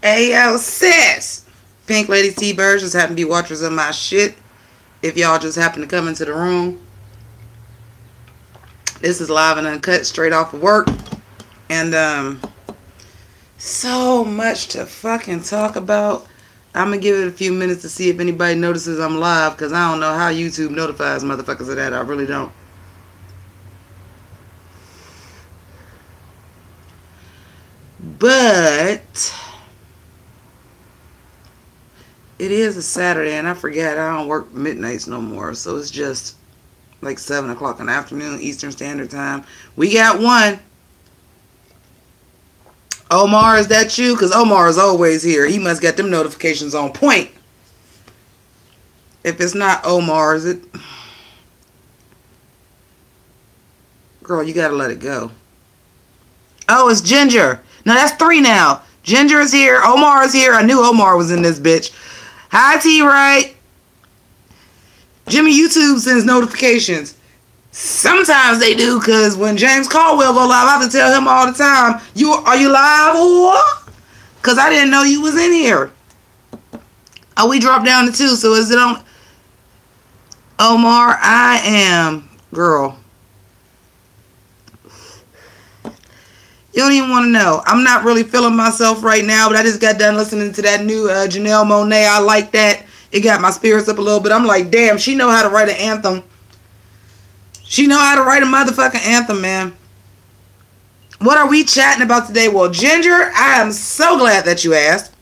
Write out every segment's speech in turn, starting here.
Hey, yo, sis. Pink Lady T-Birds just happen to be watchers of my shit. If y'all just happen to come into the room, this is live and uncut, straight off of work. And, so much to fucking talk about. I'm gonna give it a few minutes to see if anybody notices I'm live, because I don't know how YouTube notifies motherfuckers of that. I really don't. But it is a Saturday, and I forget I don't work midnights no more, so it's just like 7 o'clock in the afternoon Eastern Standard Time. We got one. Omar, is that you? Because Omar is always here. He must get them notifications on point. If it's not Omar, is it? Girl, you gotta let it go. Oh, it's Ginger. No, that's 3 now. Ginger is here. Omar is here. I knew Omar was in this bitch. Hi, T-Right. Jimmi, YouTube sends notifications. Sometimes they do, because when James Caldwell go live, I have to tell him all the time, are you live, or? Because I didn't know you was in here. Oh, we dropped down to 2, so is it on? Omar, I am. Girl. You don't even want to know. I'm not really feeling myself right now, but I just got done listening to that new Janelle Monáe. I like that. It got my spirits up a little bit. I'm like, damn, she know how to write an anthem. She know how to write a motherfucking anthem, man. What are we chatting about today? Well, Ginger, I am so glad that you asked.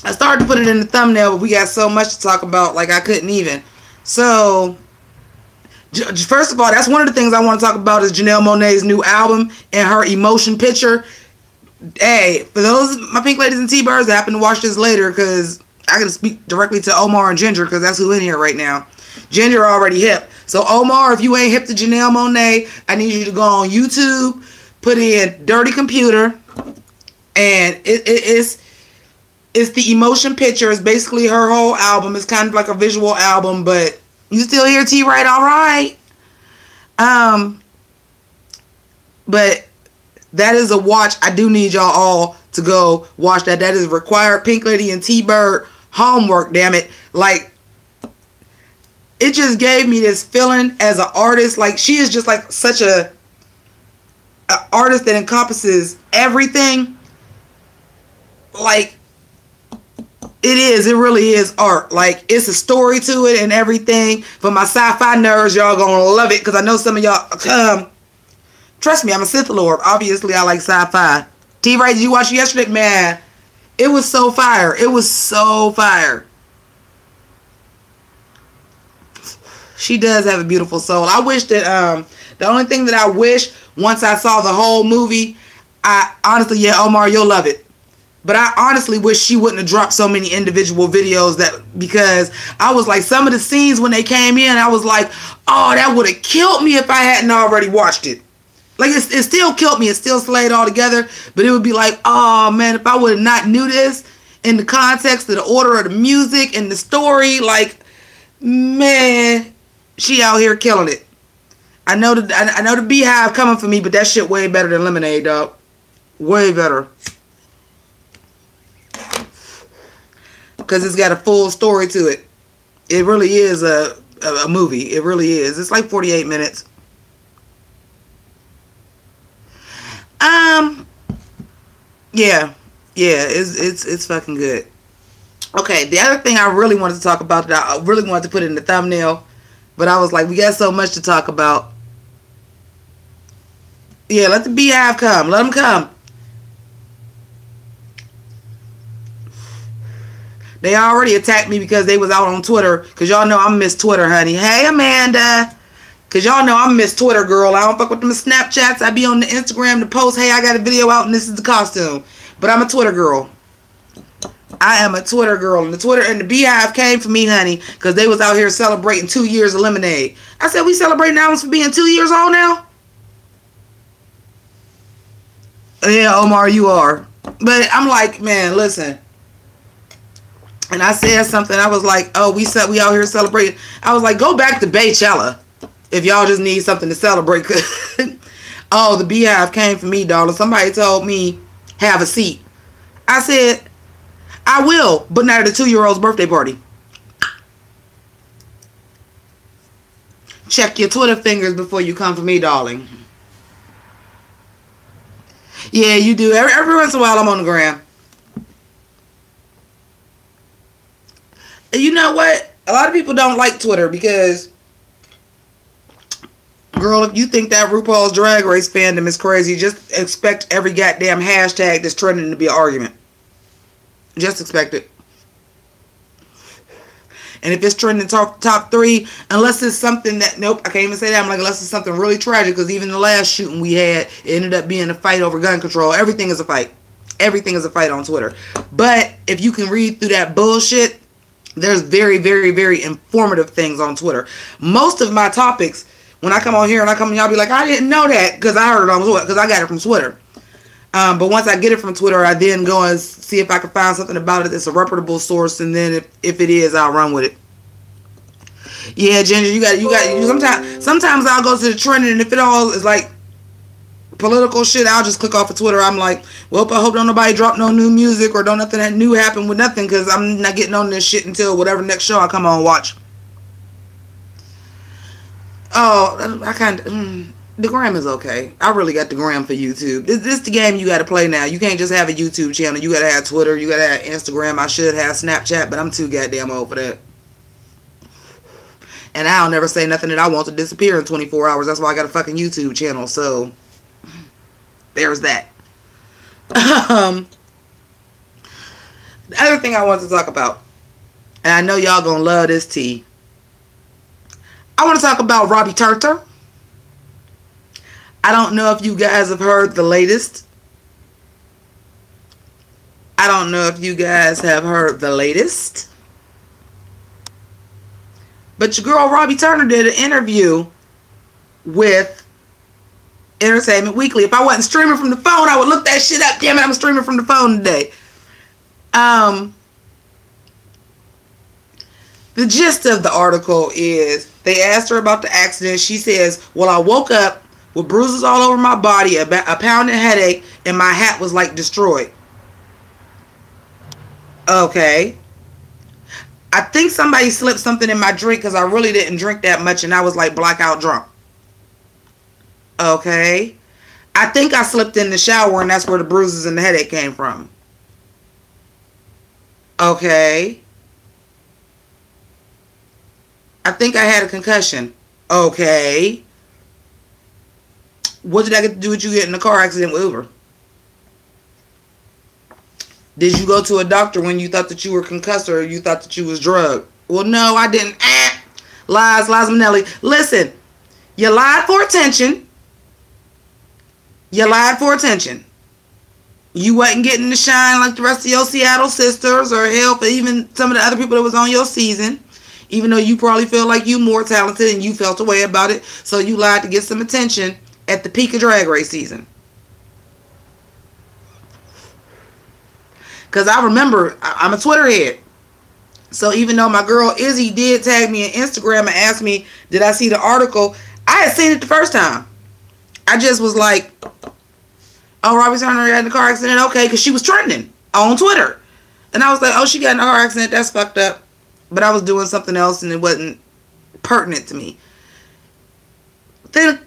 I started to put it in the thumbnail, but we got so much to talk about, like I couldn't even. So, first of all, that's one of the things I want to talk about is Janelle Monáe's new album and her emotion picture. Hey, for those, my Pink Ladies and T-Birds that happen to watch this later, because I gotta speak directly to Omar and Ginger, because that's who in here right now. Ginger already hip. So Omar, if you ain't hip to Janelle Monáe, I need you to go on YouTube, put in Dirty Computer, and it's the emotion picture. It's basically her whole album. It's kind of like a visual album, but you still hear T-Right all right. But that is a watch. I do need y'all all to go watch that. That is required Pink Lady and T-Bird homework, damn it. Like, it just gave me this feeling as an artist. Like, she is just like such a artist that encompasses everything. Like, it really is art. Like, it's a story to it and everything. For my sci-fi nerds, y'all gonna love it, because I know some of y'all, trust me, I'm a Sith Lord. Obviously, I like sci-fi. T-Right, did you watch it yesterday? Man, it was so fire. It was so fire. She does have a beautiful soul. I wish that, the only thing that I wish, once I saw the whole movie, I honestly, yeah, Omar, you'll love it. But I honestly wish she wouldn't have dropped so many individual videos, because I was like, some of the scenes when they came in, I was like, oh, that would have killed me if I hadn't already watched it. Like, it still killed me. It still slayed all together. But it would be like, oh, man, if I would have not knew this in the context of the order of the music and the story, like, man, she out here killing it. I know the Beehive coming for me, but that shit way better than Lemonade, dog. Way better. Because it's got a full story to it. It really is a movie. It really is. It's like 48 minutes. Yeah, it's fucking good. Okay, the other thing I really wanted to talk about, that I really wanted to put in the thumbnail, but I was like, we got so much to talk about. Yeah, let the Beehive come. Let them come. They already attacked me because they was out on Twitter. Because y'all know I'm Miss Twitter, honey. Hey, Amanda. Because y'all know I'm Miss Twitter, girl. I don't fuck with them Snapchats. I be on the Instagram to post, hey, I got a video out and this is the costume. But I'm a Twitter girl. I am a Twitter girl. And the Twitter and the Beehive came for me, honey. Because they was out here celebrating 2 years of Lemonade. I said, we celebrating albums for being 2 years old now? Yeah, Omar, you are. But I'm like, man, listen. And I said something. I was like, oh, we out here celebrating. I was like, go back to Baychella if y'all just need something to celebrate. Oh, the Beehive came for me, darling. Somebody told me, have a seat. I said, I will, but not at a 2-year-old's birthday party. Check your Twitter fingers before you come for me, darling. Yeah, you do. Every once in a while, I'm on the gram. And you know what? A lot of people don't like Twitter because, girl, if you think that RuPaul's Drag Race fandom is crazy, just expect every goddamn hashtag that's trending to be an argument. Just expect it. And if it's trending top 3, unless it's something that, nope, I can't even say that. I'm like, unless it's something really tragic, because even the last shooting we had, it ended up being a fight over gun control. Everything is a fight. Everything is a fight on Twitter. But if you can read through that bullshit, there's very, very, very informative things on Twitter. Most of my topics, when I come on here and I come on, y'all be like, I didn't know that because I heard it on Twitter, because I got it from Twitter. But once I get it from Twitter, I then go and see if I can find something about it that's a reputable source, and then if it is, I'll run with it. Yeah, Ginger, you got. Sometimes I'll go to the trending, and if it all is like political shit, I'll just click off of Twitter. I'm like, well, I hope don't nobody drop no new music or don't nothing that new happen with nothing, because I'm not getting on this shit until whatever next show I come on and watch. Oh, I kind of. The gram is okay. I really got the gram for YouTube. This is the game you got to play now. You can't just have a YouTube channel. You got to have Twitter. You got to have Instagram. I should have Snapchat, but I'm too goddamn old for that. And I'll never say nothing that I want to disappear in 24 hours. That's why I got a fucking YouTube channel. So, there's that. The other thing I want to talk about, and I know y'all gonna love this tea. I want to talk about Robbie Turter. I don't know if you guys have heard the latest. But your girl Robbie Turner did an interview with Entertainment Weekly. If I wasn't streaming from the phone, I would look that shit up. Damn it, I'm streaming from the phone today. The gist of the article is they asked her about the accident. She says, well, I woke up with bruises all over my body, a pounding headache, and my hat was like destroyed. Okay. I think somebody slipped something in my drink because I really didn't drink that much and I was like blackout drunk. Okay. I think I slipped in the shower and that's where the bruises and the headache came from. Okay. I think I had a concussion. Okay. What did that get to do with you getting in a car accident with Uber? Did you go to a doctor when you thought that you were concussed or you thought that you was drugged? Well, no, I didn't. Lies Minnelli. Listen, you lied for attention. You wasn't getting the shine like the rest of your Seattle sisters or help even some of the other people that was on your season. Even though you probably feel like you more talented and you felt a way about it. So you lied to get some attention at the peak of Drag Race season. Because I remember, I'm a Twitter head. So even though my girl Izzy did tag me on Instagram and ask me, did I see the article? I had seen it the first time. I just was like, oh, Robbie Turner got in a car accident. Okay, because she was trending on Twitter. And I was like, oh, she got in a car accident. That's fucked up. But I was doing something else and it wasn't pertinent to me. Then,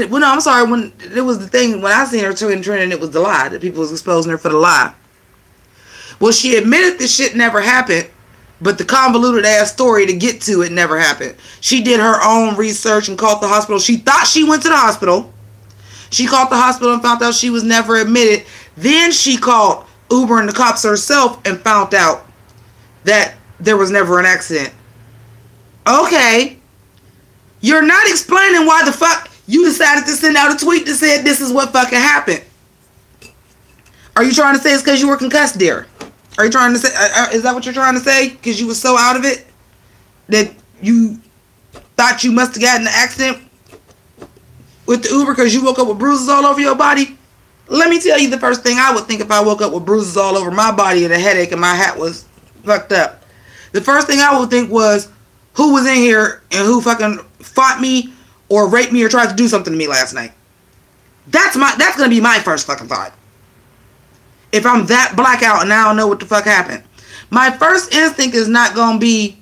well, no, I'm sorry. When it was the thing, when I seen her trending, it was the lie. That people was exposing her for the lie. Well, she admitted this shit never happened, but the convoluted ass story to get to it never happened. She did her own research and called the hospital. She thought she went to the hospital. She called the hospital and found out she was never admitted. Then she called Uber and the cops herself and found out that there was never an accident. Okay. You're not explaining why the fuck you decided to send out a tweet that said this is what fucking happened. Are you trying to say it's because you were concussed, dear? Are you trying to say, is that what you're trying to say? Because you were so out of it that you thought you must have gotten an accident with the Uber because you woke up with bruises all over your body? Let me tell you the first thing I would think if I woke up with bruises all over my body and a headache and my hat was fucked up. The first thing I would think was, who was in here and who fucking fought me or raped me or tried to do something to me last night? That's going to be my first fucking thought. if I'm that blackout and I don't know what the fuck happened. My first instinct is not going to be,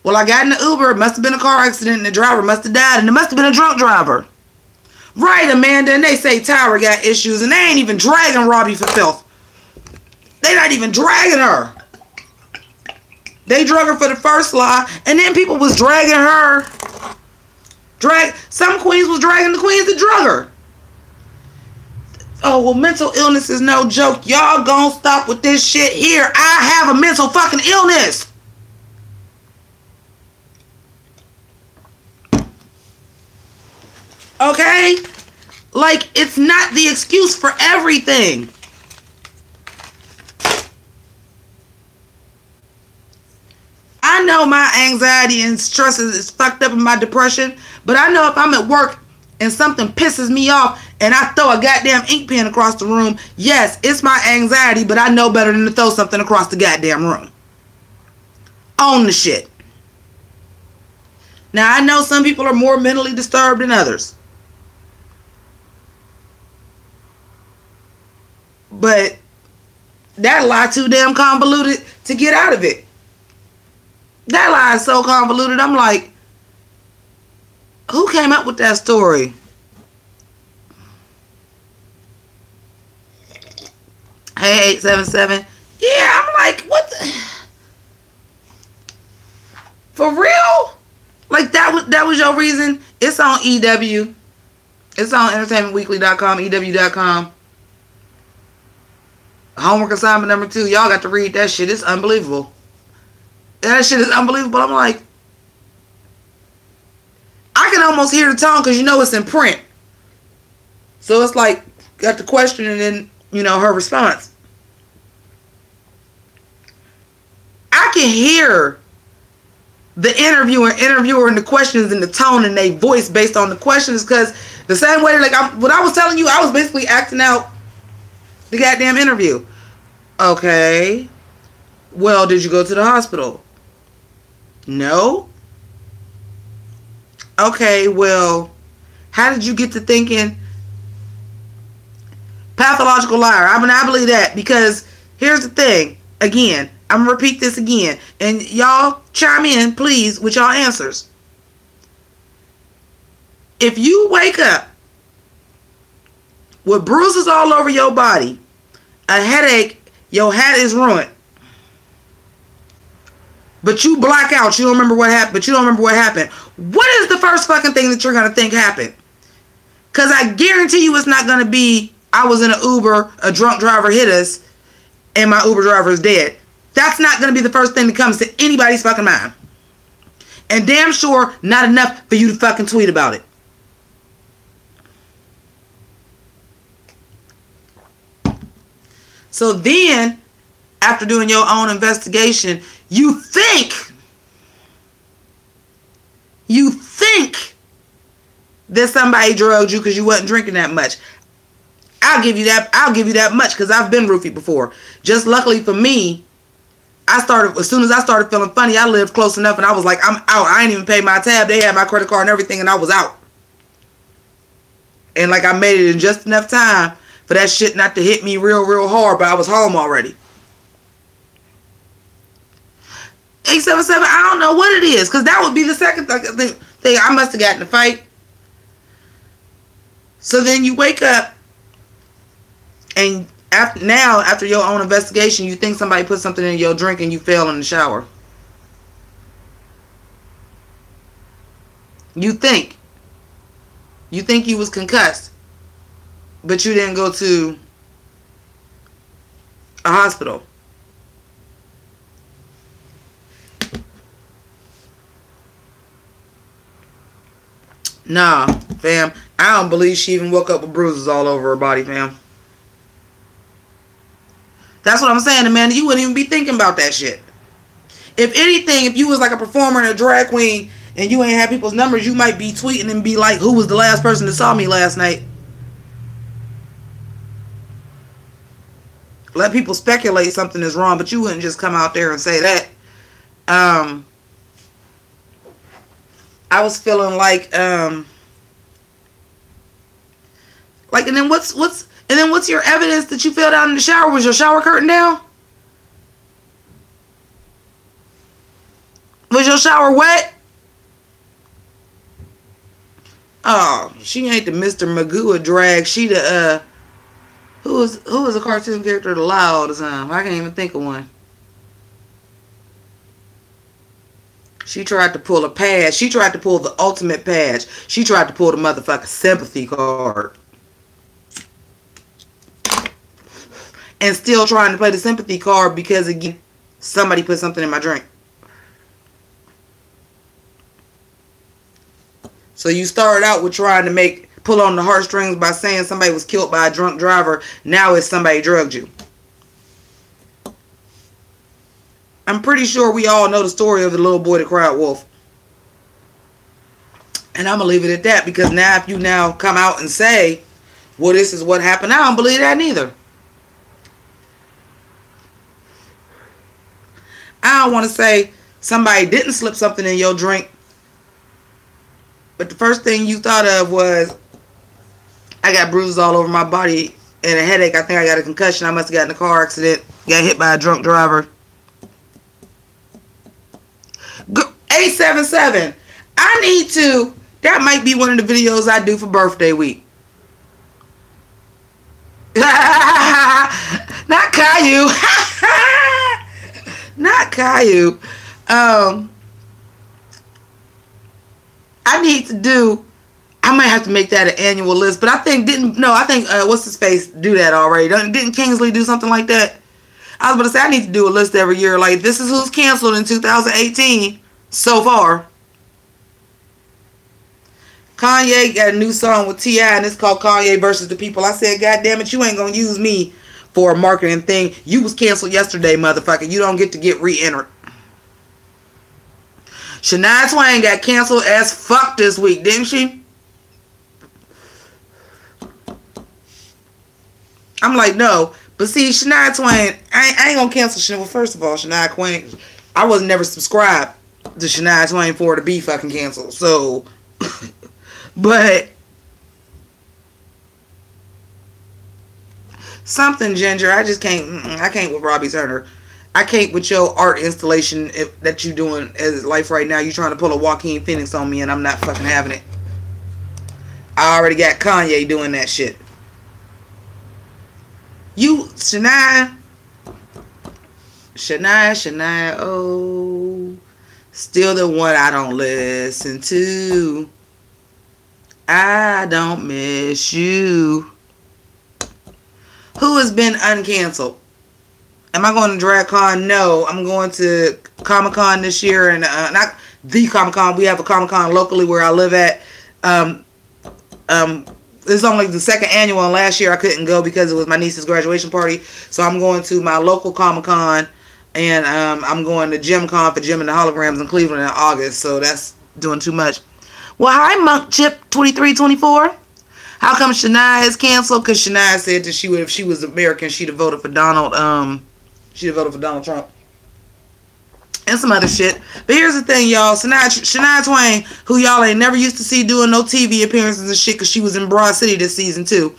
well, I got in the Uber, it must have been a car accident, and the driver must have died, and it must have been a drunk driver. Right, Amanda, and they say Tyra got issues, and they ain't even dragging Robbie for filth. They not even dragging her. They drug her for the first lie, and then people was dragging her. Some queens was dragging the queens that drug her. Oh, well, mental illness is no joke. Y'all gonna stop with this shit here. I have a mental fucking illness. Okay? Like, it's not the excuse for everything. I know my anxiety and stress is fucked up in my depression, but I know if I'm at work and something pisses me off and I throw a goddamn ink pen across the room, yes, it's my anxiety, but I know better than to throw something across the goddamn room. Own the shit. Now, I know some people are more mentally disturbed than others. But that lie too damn convoluted to get out of it. That lie is so convoluted, I'm like, who came up with that story? Hey, 877. Yeah, I'm like, what the? For real? Like, that was your reason? It's on EW. It's on entertainmentweekly.com, EW.com. Homework assignment number 2. Y'all got to read that shit. It's unbelievable. That shit is unbelievable. I'm like, I can almost hear the tone because you know it's in print. So it's like, got the question and then, you know, her response. I can hear the interviewer and the questions and the tone and their voice based on the questions, because the same way, like, what I was telling you, I was basically acting out the goddamn interview. Okay. Well, did you go to the hospital? No. Okay, well, how did you get to thinking? Pathological liar. I believe that, because here's the thing. Again, I'm going to repeat this again. And y'all chime in, please, with y'all answers. If you wake up with bruises all over your body, a headache, your hat is ruined, but you black out, you don't remember what happened, what is the first fucking thing that you're going to think happened? Because I guarantee you it's not going to be, I was in an Uber, a drunk driver hit us, and my Uber driver is dead. That's not going to be the first thing that comes to anybody's fucking mind. And damn sure not enough for you to fucking tweet about it. So then, after doing your own investigation, you think that somebody drugged you because you wasn't drinking that much. I'll give you that much, because I've been roofied before. Just luckily for me, as soon as I started feeling funny, I lived close enough and I was like, I'm out. I ain't even paid my tab. They had my credit card and everything, and I was out. And like, I made it in just enough time for that shit not to hit me real, real hard, but I was home already. 877, I don't know what it is, because that would be the second thing. I must have gotten in a fight. So then you wake up, and after your own investigation, you think somebody put something in your drink and you fell in the shower. You think you was concussed, but you didn't go to a hospital. Nah, fam. I don't believe she even woke up with bruises all over her body, fam. That's what I'm saying, Amanda. You wouldn't even be thinking about that shit. If anything, if you was like a performer and a drag queen and you ain't have people's numbers, you might be tweeting and be like, who was the last person that saw me last night? Let people speculate something is wrong, but you wouldn't just come out there and say that. I was feeling like, and then what's, And then what's your evidence that you fell down in the shower? Was your shower curtain down? Was your shower wet? Oh, she ain't the Mr. Magoo drag. She the who was a cartoon character that lie all the time? I can't even think of one. She tried to pull a pad. She tried to pull the ultimate patch. She tried to pull the motherfucking sympathy card. And still trying to play the sympathy card because, again, somebody put something in my drink. So you started out with trying to pull on the heartstrings by saying somebody was killed by a drunk driver. Now it's somebody drugged you. I'm pretty sure we all know the story of the little boy that cried wolf. And I'm going to leave it at that, because now if you now come out and say, well, this is what happened, I don't believe that neither. I don't want to say somebody didn't slip something in your drink, but the first thing you thought of was, I got bruises all over my body and a headache. I think I got a concussion. I must have gotten in a car accident. Got hit by a drunk driver. 877. I need to. That might be one of the videos I do for birthday week. Not Caillou. Not Caillou. I need to do. I might have to make that an annual list, but I think what's his face do that already? Didn't Kingsley do something like that? I was about to say I need to do a list every year. Like, this is who's canceled in 2018 so far. Kanye got a new song with T.I. and it's called Kanye versus the People. I said, God damn it, you ain't gonna use me for a marketing thing. You was canceled yesterday, motherfucker. You don't get to get re-entered. Shania Twain got canceled as fuck this week, didn't she? I'm like, no. But see, Shania Twain, I ain't gonna cancel Shania. Well, first of all, Shania Twain, I was never subscribed to Shania Twain for her to be fucking canceled. So, but something, Ginger, I just can't. I can't with Robbie Turner. I can't with your art installation that you doing as life right now. You trying to pull a Joaquin Phoenix on me, and I'm not fucking having it. I already got Kanye doing that shit. You, Shania, oh, still the one I don't listen to. I don't miss you. Who has been uncanceled? Am I going to DragCon? No. I'm going to Comic-Con this year, and not the Comic-Con. We have a Comic-Con locally where I live at. This is only the second annual, and last year I couldn't go because it was my niece's graduation party. So I'm going to my local Comic-Con, and I'm going to JimCon for Jim and the Holograms in Cleveland in August. So that's doing too much. Well, hi, Monk Chip 2324. How come Shania is canceled? Because Shania said that if she was American, she'd have voted for Donald Trump. And some other shit. But here's the thing, y'all. Shania Twain, who y'all ain't never used to see doing no TV appearances and shit, because she was in Broad City this season too.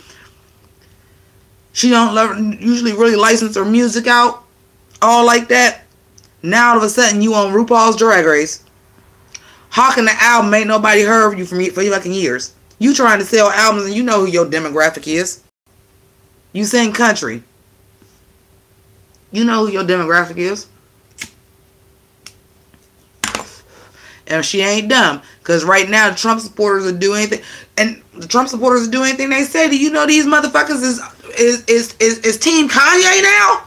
She don't usually really license her music out all like that. Now all of a sudden you on RuPaul's Drag Race. Hawking the album, ain't nobody heard you for fucking years. You trying to sell albums and you know who your demographic is. You sing country. You know who your demographic is. And she ain't dumb. Because right now, the Trump supporters are doing anything. And the Trump supporters are doing anything they say. Do you know these motherfuckers is Team Kanye now?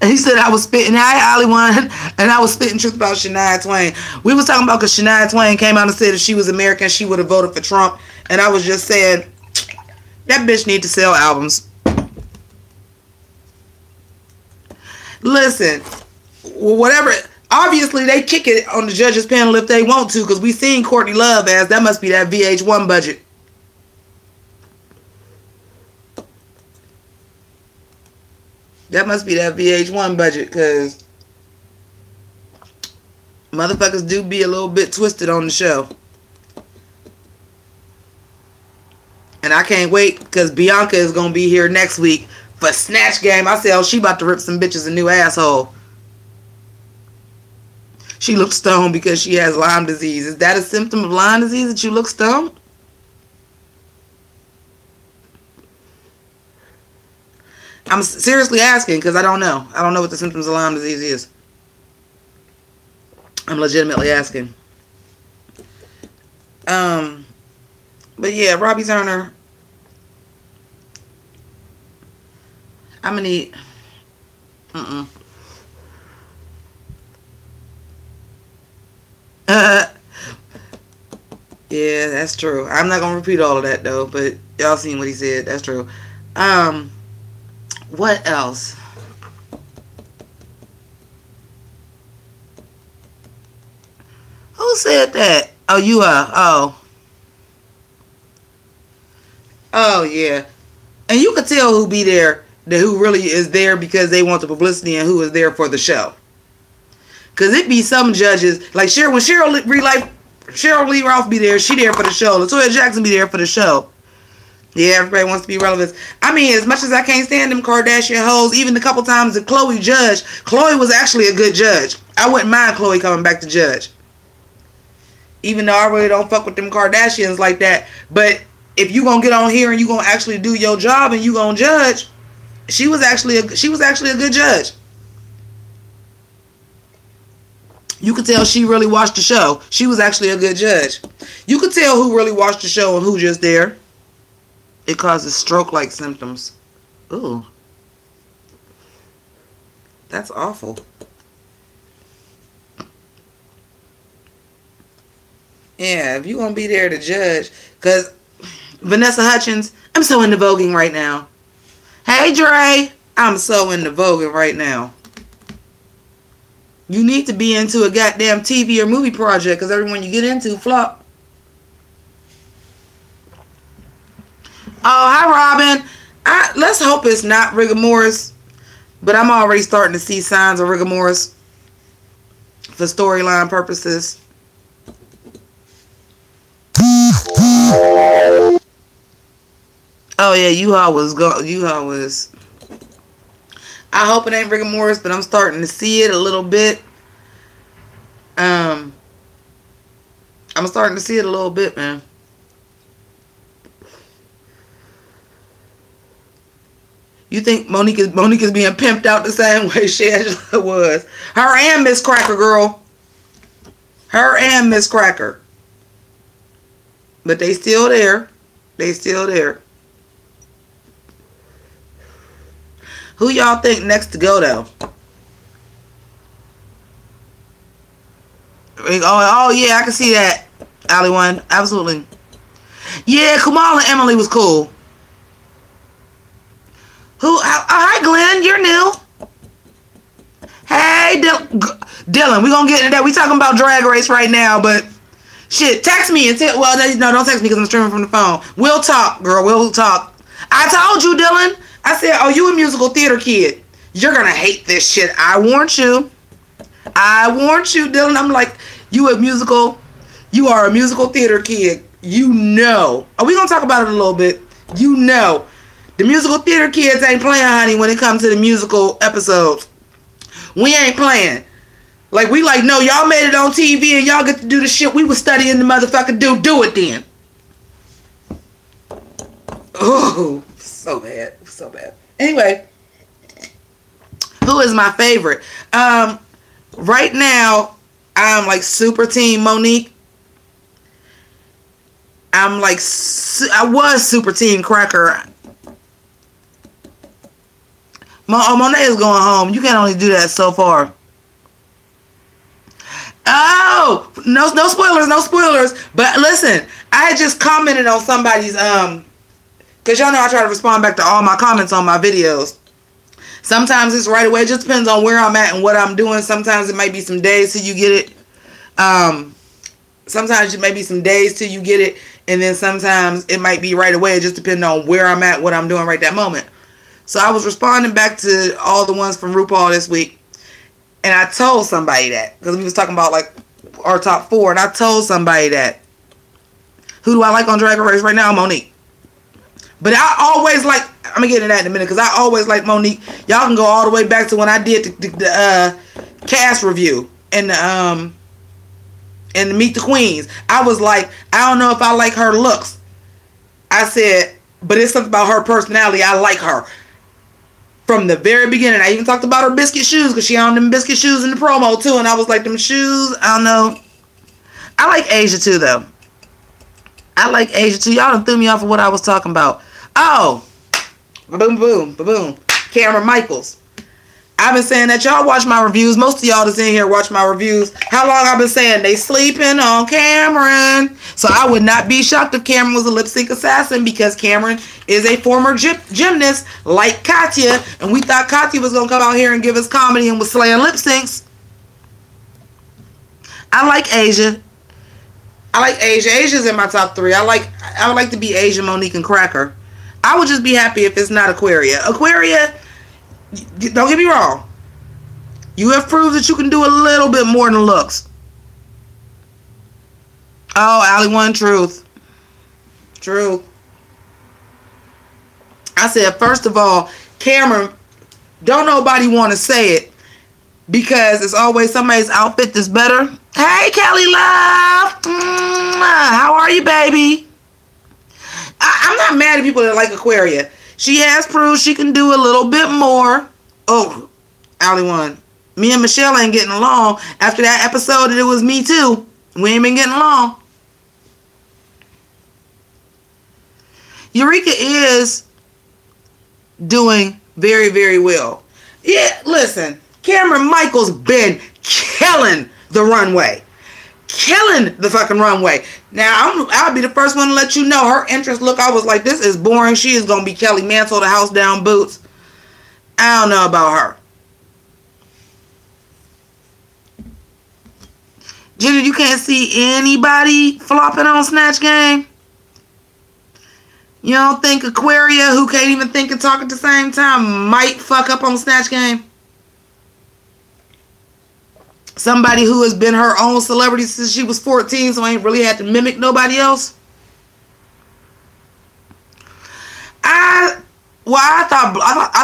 And he said I was spitting. Hi, Hollywood. And I was spitting truth about Shania Twain. We was talking about because Shania Twain came out and said if she was American, she would have voted for Trump. And I was just saying, that bitch need to sell albums. Listen, whatever. Obviously, they kick it on the judges' panel if they want to, because we seen Courtney Love as that must be that VH1 budget. That must be that VH1 budget, because motherfuckers do be a little bit twisted on the show. can't wait because Bianca is going to be here next week for Snatch Game. I said, oh, she about to rip some bitches a new asshole. She looks stoned because she has Lyme disease. Is that a symptom of Lyme disease that you look stoned? I'm seriously asking because I don't know. I don't know what the symptoms of Lyme disease is. I'm legitimately asking. But yeah, Robbie Turner. I'm gonna need. Yeah, that's true. I'm not gonna repeat all of that though, but y'all seen what he said. That's true. What else? Who said that? Oh, you are. Oh yeah. And you could tell who be there, who really is there because they want the publicity, and who is there for the show. Cause it be some judges like when Cheryl Lee Ralph be there, she there for the show. Latoya Jackson be there for the show. Yeah, everybody wants to be relevant. I mean, as much as I can't stand them Kardashian hoes, even the couple times that Khloe judged, Khloe was actually a good judge. I wouldn't mind Khloe coming back to judge. Even though I really don't fuck with them Kardashians like that. But if you gonna get on here and you gonna actually do your job and you gonna judge, she was actually a good judge. You could tell she really watched the show. She was actually a good judge. You could tell who really watched the show and who just there. It causes stroke-like symptoms. Ooh. That's awful. Yeah, if you're going to be there to judge. Because Vanessa Hudgens, I'm so into voguing right now. Hey, Dre. I'm so into voguing right now. You need to be into a goddamn TV or movie project because everyone you get into flop. Oh, hi, Robin. Let's hope it's not rigor mortis, but I'm already starting to see signs of rigor mortis for storyline purposes. Oh yeah, U-Haul was. I hope it ain't rigor mortis, but I'm starting to see it a little bit. I'm starting to see it a little bit, man. You think Monique is being pimped out the same way Shangela was? Her and Miss Cracker, girl. Her and Miss Cracker. But they still there. They still there. Who y'all think next to go, though? Oh yeah, I can see that. Alley one. Absolutely. Yeah, Kamal and Emily was cool. Hi, Glenn. You're new. Hey, Dylan. We're going to get into that. We talking about Drag Race right now, but shit, text me and tell. Well, no, don't text me because I'm streaming from the phone. We'll talk, girl. We'll talk. I told you, Dylan. I said, oh, you a musical theater kid. You're going to hate this shit. I warned you. Dylan. I'm like, you are a musical theater kid. You know. Are we going to talk about it a little bit? You know. The musical theater kids ain't playing, honey, when it comes to the musical episodes. We ain't playing. Like, we like, no, y'all made it on TV and y'all get to do the shit we was studying the motherfucker do. Do it then. Oh, so bad. So bad. Anyway, who is my favorite? Right now, I'm like super team Monique. I'm like, I was super team Cracker. Monet is going home. You can only do that so far. Oh, no spoilers. But listen, I had just commented on somebody's, because y'all know I try to respond back to all my comments on my videos. Sometimes it's right away. It just depends on where I'm at and what I'm doing. Sometimes it might be some days till you get it. Sometimes it may be some days till you get it. And then sometimes it might be right away. It just depends on where I'm at, what I'm doing right that moment. So I was responding back to all the ones from RuPaul this week. And I told somebody that. Because we was talking about like our top 4. And I told somebody that. Who do I like on Drag Race right now? Monique. But I always like, I'm going to get into that in a minute, because I always like Monique. Y'all can go all the way back to when I did the cast review and Meet the Queens. I was like, I don't know if I like her looks. I said, but it's something about her personality. I like her. From the very beginning. I even talked about her biscuit shoes, because she owned them biscuit shoes in the promo too. And I was like, them shoes, I don't know. I like Asia too, though. I like Asia too. Y'all done threw me off of what I was talking about. Oh. Boom, boom, boom. Cameron Michaels. I've been saying that y'all watch my reviews. Most of y'all that's in here watch my reviews. How long I've been saying they sleeping on Cameron. So I would not be shocked if Cameron was a lip sync assassin, because Cameron is a former gymnast like Katya. And we thought Katya was going to come out here and give us comedy and was slaying lip syncs. I like Asia. Asia's in my top 3. I would like to be Asia, Monique, and Cracker. I would just be happy if it's not Aquaria. Aquaria, don't get me wrong. You have proved that you can do a little bit more than looks. Oh, Allie One, truth. Truth. I said, first of all, Cameron, don't nobody want to say it, because it's always somebody's outfit that's better. Hey, Kelly Love. How are you, baby? I'm not mad at people that like Aquaria. She has proved she can do a little bit more. Oh, Allie One. Me and Michelle ain't getting along. After that episode, it was me too. We ain't been getting along. Eureka is doing very, very well. Yeah, listen. Cameron Michaels been killing the runway. Killing the fucking runway. Now, I'll be the first one to let you know her entrance look. I was like, this is boring. She is going to be Kelly Mansell, the house down boots. I don't know about her. Jenny, you can't see anybody flopping on Snatch Game? You don't think Aquaria, who can't even think and talk at the same time, might fuck up on Snatch Game? Somebody who has been her own celebrity since she was 14, so ain't really had to mimic nobody else. I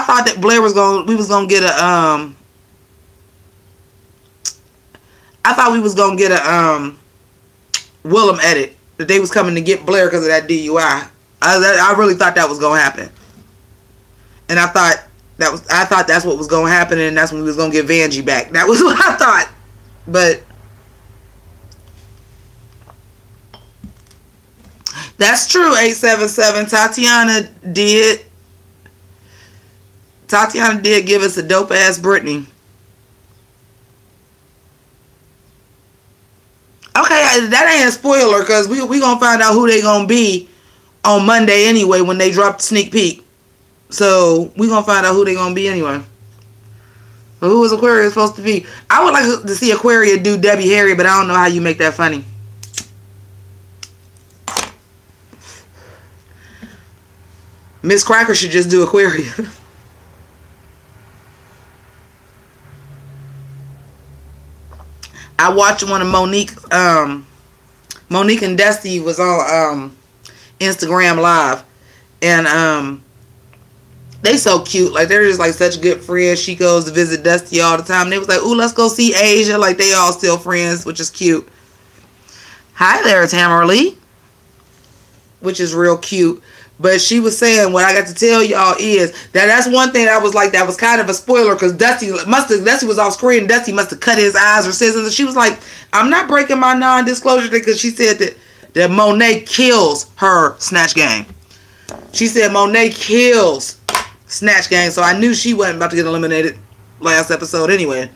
thought that Blair was gonna get a Willem edit, that they was coming to get Blair because of that DUI. I really thought that was gonna happen, and I thought that's what was gonna happen, and that's when we was gonna get Vanjie back. That was what I thought. But that's true. 877. Tatiana did give us a dope ass Britney. Okay, that ain't a spoiler, because we gonna find out who they gonna be on Monday anyway when they drop the sneak peek. So we gonna find out who they gonna be anyway. But who is Aquaria supposed to be? I would like to see Aquaria do Debbie Harry, but I don't know how you make that funny. Miss Cracker should just do Aquaria. I watched one of Monique and Dusty was on Instagram Live, and they so cute. Like, they're just like such good friends. She goes to visit Dusty all the time. They was like, ooh, let's go see Asia. Like, they all still friends, which is cute. Hi there, Tamara Lee. Which is real cute. But she was saying, what I got to tell y'all is that's one thing that was like, that was kind of a spoiler, because Dusty was off screen, and Dusty must have cut his eyes or said something. She was like, I'm not breaking my non-disclosure thing, because she said that Monet kills her Snatch Game. She said Monet kills Snatch Game, so I knew she wasn't about to get eliminated last episode anyway.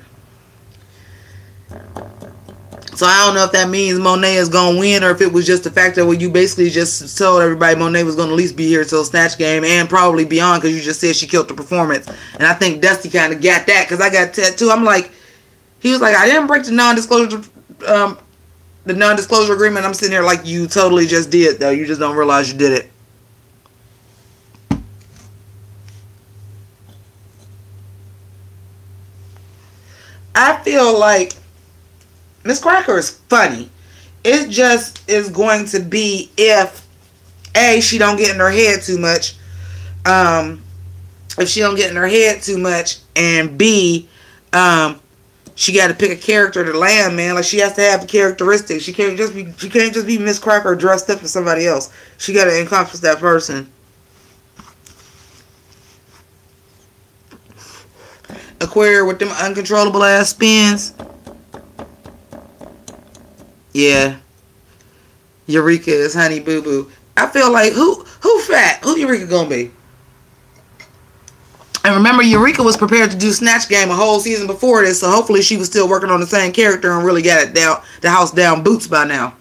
So I don't know if that means Monet is going to win, or if it was just the fact that you basically just told everybody Monet was going to at least be here till Snatch Game and probably beyond, because you just said she killed the performance. And I think Dusty kind of got that, because I got that too. I'm like, he was like, I didn't break the non-disclosure agreement. I'm sitting here like, you totally just did, though. You just don't realize you did it. I feel like Miss Cracker is funny. It just is going to be if A, she don't get in her head too much. If she don't get in her head too much, and B, she got to pick a character to land, man. Like, she has to have the characteristics. She can't just be Miss Cracker dressed up as somebody else. She got to encompass that person. Aquaria with them uncontrollable ass spins. Yeah. Eureka is Honey Boo Boo. I feel like who fat? Who Eureka gonna be? And remember, Eureka was prepared to do Snatch Game a whole season before this, so hopefully she was still working on the same character and really got it down, the house down boots by now.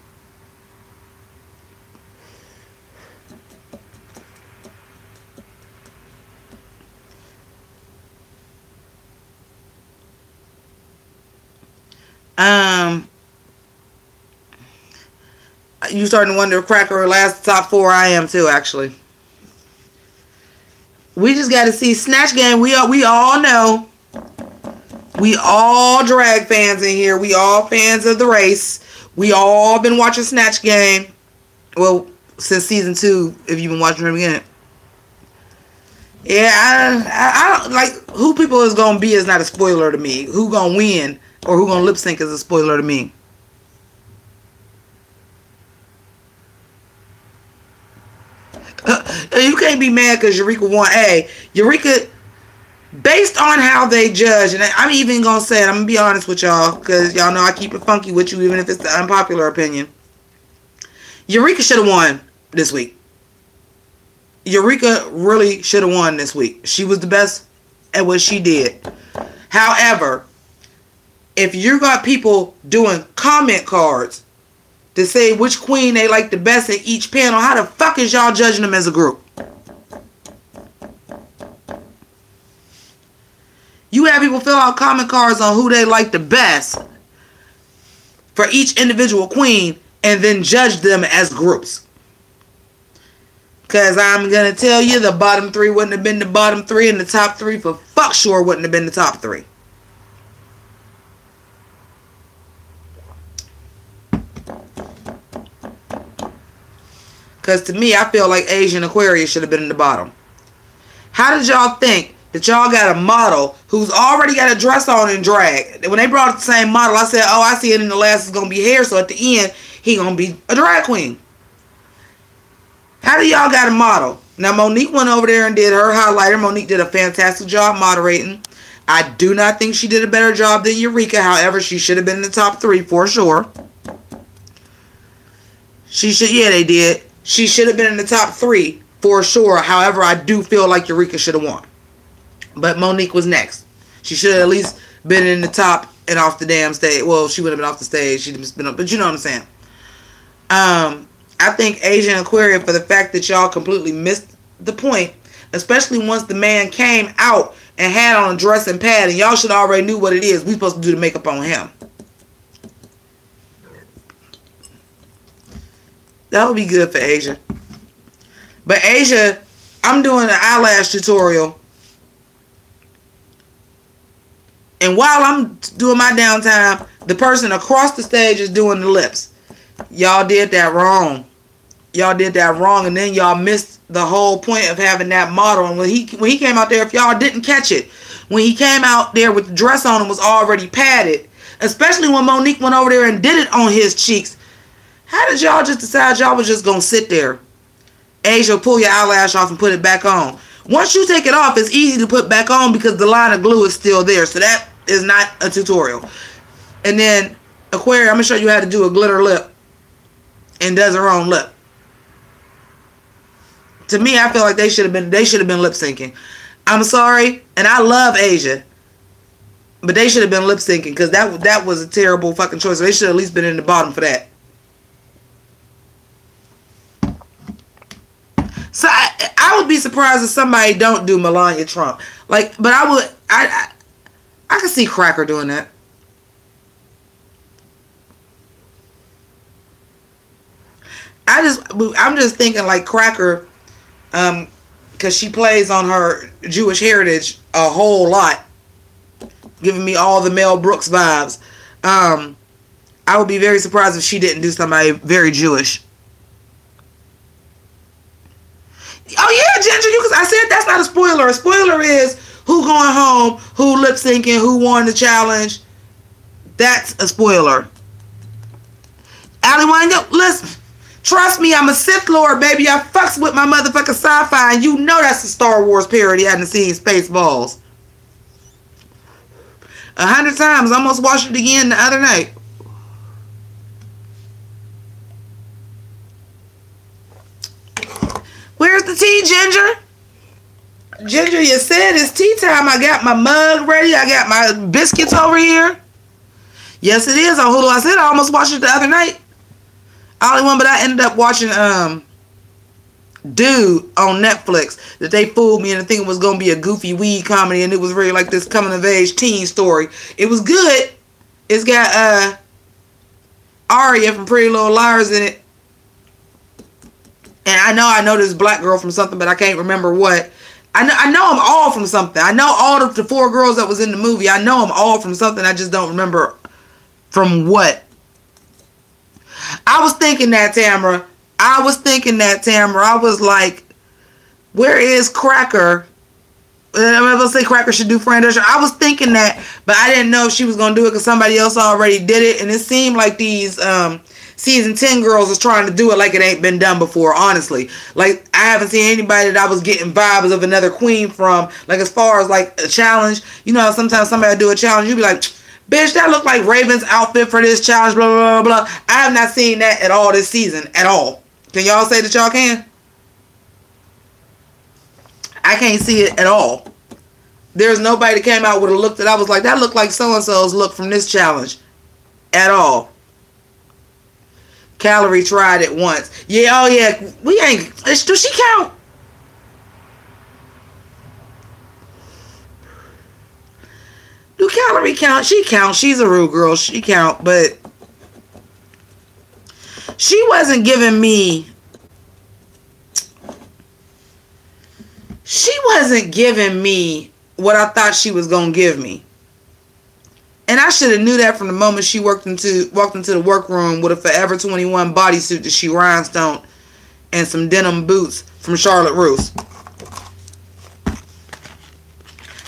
You starting to wonder if Cracker will last the top 4? I am too, actually. We just got to see Snatch Game. We all know. We all drag fans in here. We all fans of the race. We all been watching Snatch Game. Well, since season 2, if you've been watching from the beginning. Yeah, I don't like who people is gonna be is not a spoiler to me. Who gonna win or who gonna lip sync is a spoiler to me. You can't be mad because Eureka won. Eureka, based on how they judge, and I'm even going to say it, I'm going to be honest with y'all, because y'all know I keep it funky with you, even if it's the unpopular opinion. Eureka should have won this week. Eureka really should have won this week. She was the best at what she did. However, if you got people doing comment cards to say which queen they like the best in each panel, how the fuck is y'all judging them as a group? You have people fill out comment cards on who they like the best for each individual queen and then judge them as groups. Because I'm going to tell you, the bottom 3 wouldn't have been the bottom 3, and the top 3 for fuck sure wouldn't have been the top 3. Because to me, I feel like Asian Aquarius should have been in the bottom. How did y'all think that y'all got a model who's already got a dress on in drag? When they brought the same model, I said, oh, I see it in the last is going to be hair, so at the end, he going to be a drag queen. How do y'all got a model? Now, Monique went over there and did her highlighter. Monique did a fantastic job moderating. I do not think she did a better job than Eureka. However, she should have been in the top 3 for sure. Yeah, they did. She should have been in the top 3 for sure. However, I do feel like Eureka should have won. But Monique was next. She should have at least been in the top and off the damn stage. Well, she would have been off the stage. She'd have been up, but you know what I'm saying. I think Asian Aquarium, for the fact that y'all completely missed the point, especially once the man came out and had on a dress and pad, and y'all should already knew what it is. We supposed to do the makeup on him. That would be good for Asia. But Asia, I'm doing an eyelash tutorial. And while I'm doing my downtime, the person across the stage is doing the lips. Y'all did that wrong. Y'all did that wrong, and then y'all missed the whole point of having that model. And when he came out there, if y'all didn't catch it, when he came out there with the dress on and was already padded, especially when Monique went over there and did it on his cheeks, how did y'all just decide y'all was just going to sit there? Asia, pull your eyelash off and put it back on. Once you take it off, it's easy to put back on because the line of glue is still there. So that is not a tutorial. And then, Aquarium, I'm going to show you how to do a glitter lip. And does her own lip. To me, I feel like they should have been lip syncing. I'm sorry, and I love Asia, but they should have been lip syncing because that was a terrible fucking choice. They should have at least been in the bottom for that. So I would be surprised if somebody don't do Melania Trump. Like, but I could see Cracker doing that. I'm just thinking like Cracker, because she plays on her Jewish heritage a whole lot, giving me all the Mel Brooks vibes. I would be very surprised if she didn't do somebody very Jewish. Oh yeah, Ginger, I said that's not a spoiler. A spoiler is who going home, who lip syncing, who won the challenge. That's a spoiler. Allie, listen. Trust me, I'm a Sith Lord, baby. I fucks with my motherfucking sci-fi, and you know that's a Star Wars parody. I hadn't seen Spaceballs 100 times. I almost watched it again the other night. Where's the tea, Ginger? Ginger, you said it's tea time. I got my mug ready. I got my biscuits over here. Yes, it is on Hulu. I said I almost watched it the other night. I only one, but I ended up watching Dude on Netflix. That they fooled me and I think it was gonna be a goofy weed comedy, and it was really like this coming of age teen story. It was good. It's got Aria from Pretty Little Liars in it. And I know this black girl from something, but I can't remember what. I know them all from something. I know all of the 4 girls that was in the movie. I know them all from something. I just don't remember from what. I was thinking that, Tamara. I was like, where is Cracker? I'm going to say Cracker should do Fran Drescher. I was thinking that, but I didn't know if she was going to do it because somebody else already did it. And it seemed like these season 10 girls is trying to do it like it ain't been done before, honestly. Like, I haven't seen anybody that I was getting vibes of another queen from. Like, as far as, like, a challenge. You know, sometimes somebody do a challenge, you be like, bitch, that looked like Raven's outfit for this challenge, blah, blah, blah, blah. I have not seen that at all this season, at all. Can y'all say that y'all can? I can't see it at all. There's nobody that came out with a look that I was like, that looked like so-and-so's look from this challenge. At all. Calorie tried it once. Yeah, oh yeah, we ain't, does she count? Do Calorie count? She counts. She's a rude girl. She count, but she wasn't giving me. She wasn't giving me what I thought she was gonna give me, and I should have knew that from the moment she walked into the workroom with a Forever 21 bodysuit that she rhinestoned and some denim boots from Charlotte Russe.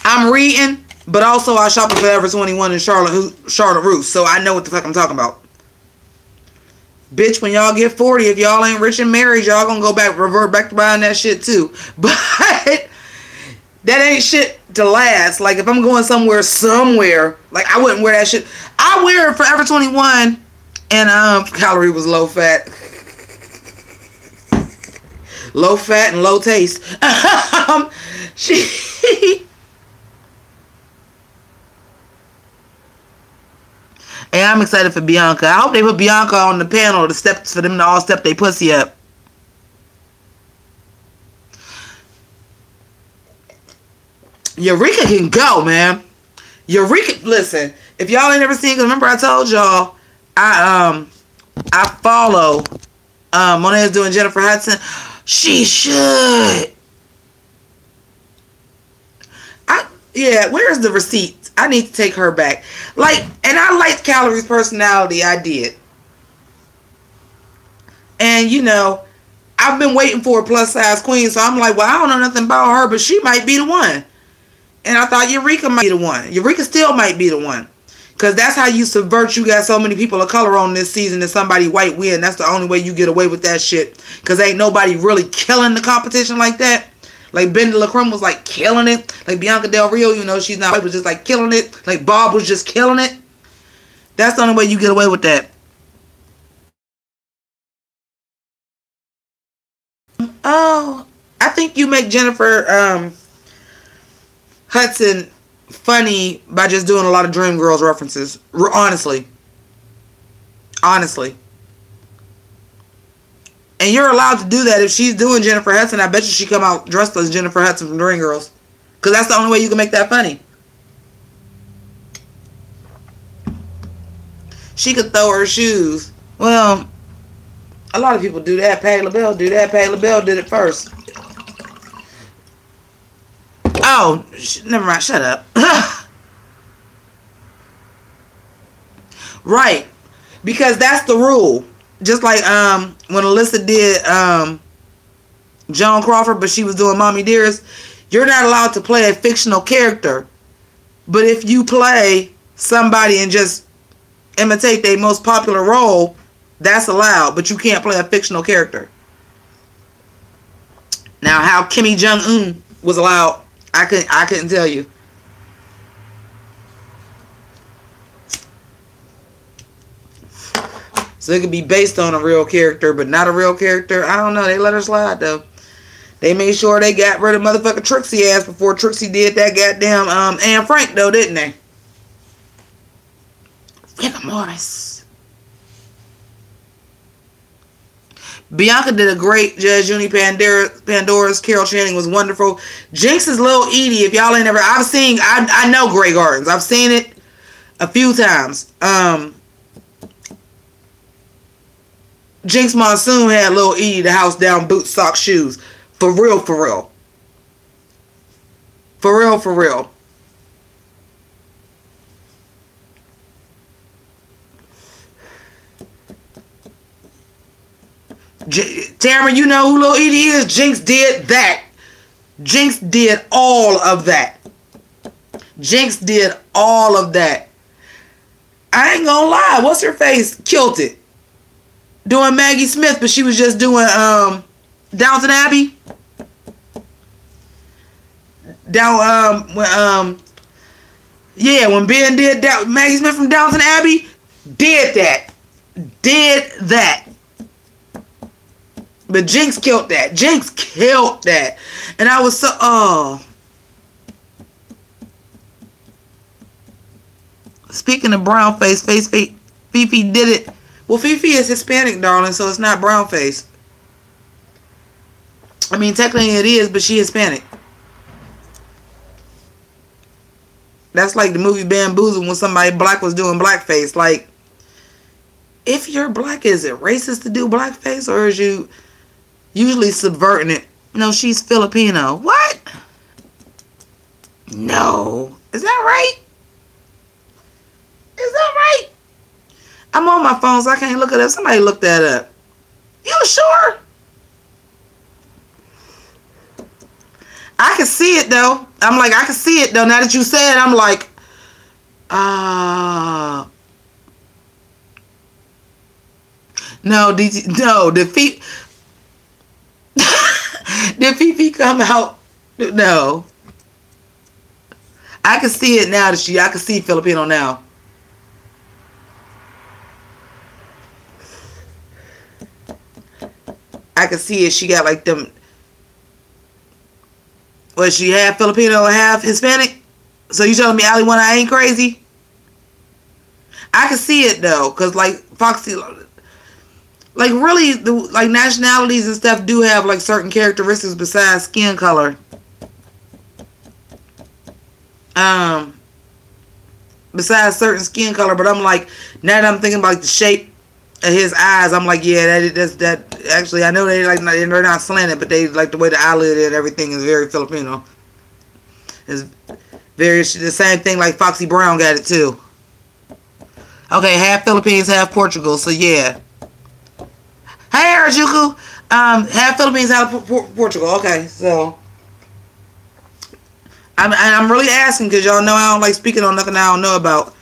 I'm reading. But also, I shop at Forever 21 in Charlotte Russe, so I know what the fuck I'm talking about. Bitch, when y'all get 40, if y'all ain't rich and married, y'all gonna revert back to buying that shit too. But that ain't shit to last. Like, if I'm going somewhere, like, I wouldn't wear that shit. I wear Forever 21, and Calorie was low fat. Low fat and low taste. And I'm excited for Bianca. I hope they put Bianca on the panel for them to all step their pussy up. Eureka can go, man. Eureka, listen. If y'all ain't never seen, cause remember I told y'all, I follow Monet's doing Jennifer Hudson. She should. Where's the receipt? I need to take her back. Like, and I liked Calorie's personality. I did. And, you know, I've been waiting for a plus size queen. So I'm like, well, I don't know nothing about her, but she might be the one. And I thought Eureka might be the one. Eureka still might be the one. Because that's how you subvert. You got so many people of color on this season and somebody white win. That's the only way you get away with that shit. Because ain't nobody really killing the competition like that. Like, Ben de la Creme was, like, killing it. Like, Bianca Del Rio, you know, she's not white, was just, like, killing it. Like, Bob was just killing it. That's the only way you get away with that. Oh, I think you make Jennifer Hudson funny by just doing a lot of Dreamgirls references. Honestly. And you're allowed to do that if she's doing Jennifer Hudson. I bet you she come out dressed as Jennifer Hudson from Dreamgirls. Because that's the only way you can make that funny. She could throw her shoes. Well, a lot of people do that. Patti LaBelle do that. Patti LaBelle did it first. Oh, never mind. Shut up. Right. Because that's the rule. Just like when Alyssa did Joan Crawford, but she was doing Mommy Dearest. You're not allowed to play a fictional character. But if you play somebody and just imitate their most popular role, that's allowed. But you can't play a fictional character. Now, how Kimmy Jong-un was allowed, I couldn't tell you. So it could be based on a real character, but not a real character. I don't know. They let her slide, though. They made sure they got rid of motherfucking Trixie ass before Trixie did that goddamn Anne Frank, though, didn't they? Rigor Mortis. Bianca did a great Judge Junie Pandora's. Carol Channing was wonderful. Jinx's Lil Edie, if y'all ain't ever... I know Grey Gardens. I've seen it a few times. Jinx Monsoon had Lil Edie, the house down, boots, socks, shoes. For real, for real. For real, for real. Tamara, you know who Lil Edie is? Jinx did that. Jinx did all of that. Jinx did all of that. I ain't gonna lie. What's her face? Killed it. Doing Maggie Smith, but she was just doing Downton Abbey. When Ben did that, Maggie Smith from Downton Abbey did that. But Jinx killed that. Jinx killed that. And I was so, Speaking of brown face, Fifi did it. Well, Fifi is Hispanic, darling, so it's not brown face. I mean, technically it is, but she Hispanic. That's like the movie Bamboozled when somebody black was doing blackface. Like, if you're black, is it racist to do blackface, or is you usually subverting it? No, she's Filipino. What? No. Is that right? Is that right? I'm on my phone, so I can't look it up. Somebody look that up. You sure? I can see it, though. I'm like, I can see it, though. Now that you said it, I'm like, no, did Fifi come out? No. I can see it now. I can see Filipino now. I can see it. She got like them. Was she half Filipino and half Hispanic? So you telling me Ali One I ain't crazy? I can see it though, cause like Foxy, like really, like nationalities and stuff do have like certain characteristics besides skin color. Besides certain skin color, but I'm like, now that I'm thinking about like the shape of his eyes, I'm like, yeah, that actually, I know they're not slanted, but they like the way the eyelid and everything is very Filipino. It's very the same thing like Foxy Brown got it too. Okay, half Philippines, half Portugal, so yeah. Hey, Arajuku, half Philippines, half Portugal. Okay, so I'm really asking because y'all know I don't like speaking on nothing I don't know about.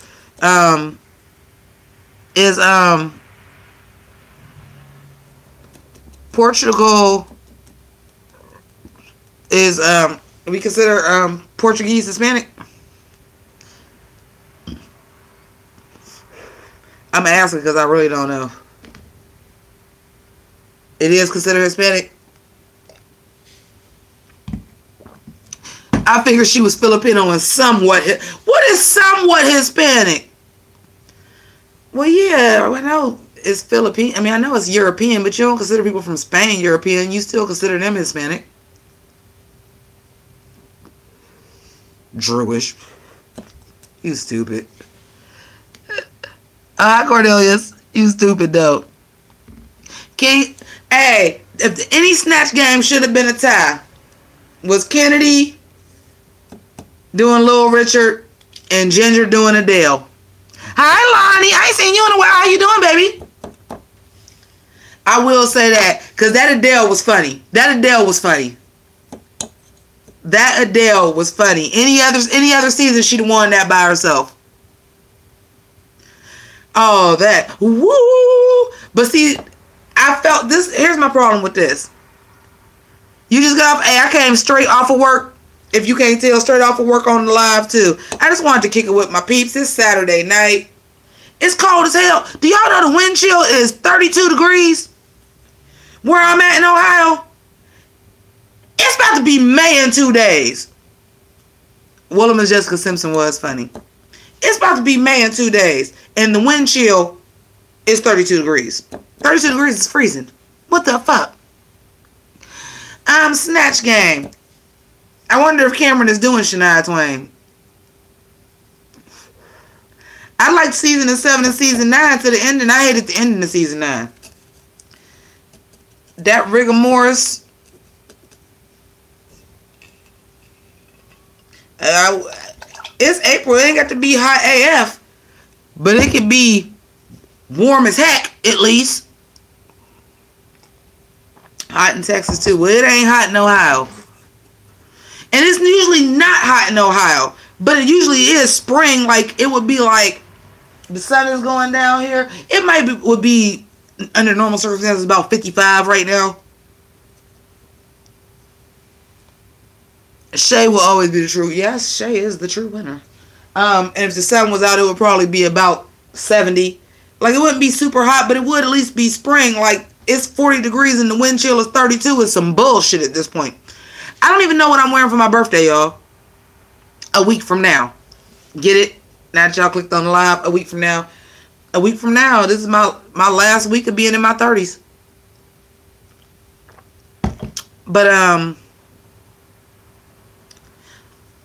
Portugal is we consider Portuguese Hispanic? I'm asking because I really don't know. It is considered Hispanic. I figured she was Filipino and somewhat. What is somewhat Hispanic? Well, yeah, I know it's Philippine. I mean, I know it's European, but you don't consider people from Spain European. You still consider them Hispanic. Jewish. You stupid. Cornelius. You stupid, though. Hey, if any snatch game should have been a tie, was Kennedy doing Little Richard and Ginger doing Adele. Hi, Lonnie. I ain't seen you in a while. How you doing, baby? I will say that. Because that Adele was funny. That Adele was funny. Any other season, she'd have won that by herself. Oh, that. Woo! But see, I felt this. Here's my problem with this. You just got off. Hey, I came straight off of work. If you can't tell, straight off of work on the live too. I just wanted to kick it with my peeps. It's Saturday night. It's cold as hell. Do y'all know the wind chill is 32 degrees? Where I'm at in Ohio. It's about to be May in 2 days. Willem and Jessica Simpson was funny. It's about to be May in 2 days. And the wind chill is 32 degrees. 32 degrees is freezing. What the fuck? Snatch Game. I wonder if Cameron is doing Shania Twain. I liked season 7 and season 9 to the ending. I hated the ending of season 9. That rigor mortis. It's April. It ain't got to be hot AF. But it could be warm as heck, at least. Hot in Texas, too. Well, it ain't hot in Ohio. And it's usually not hot in Ohio. But it usually is spring. Like, it would be like the sun is going down here. It would be, under normal circumstances, about 55 right now. Shay will always be the true. Yes, Shay is the true winner. And if the sun was out, it would probably be about 70. Like, it wouldn't be super hot, but it would at least be spring. Like, it's 40 degrees and the wind chill is 32. It's some bullshit at this point. I don't even know what I'm wearing for my birthday, y'all. A week from now. Get it? Now that y'all clicked on the live, a week from now. A week from now, this is my last week of being in my 30s. But,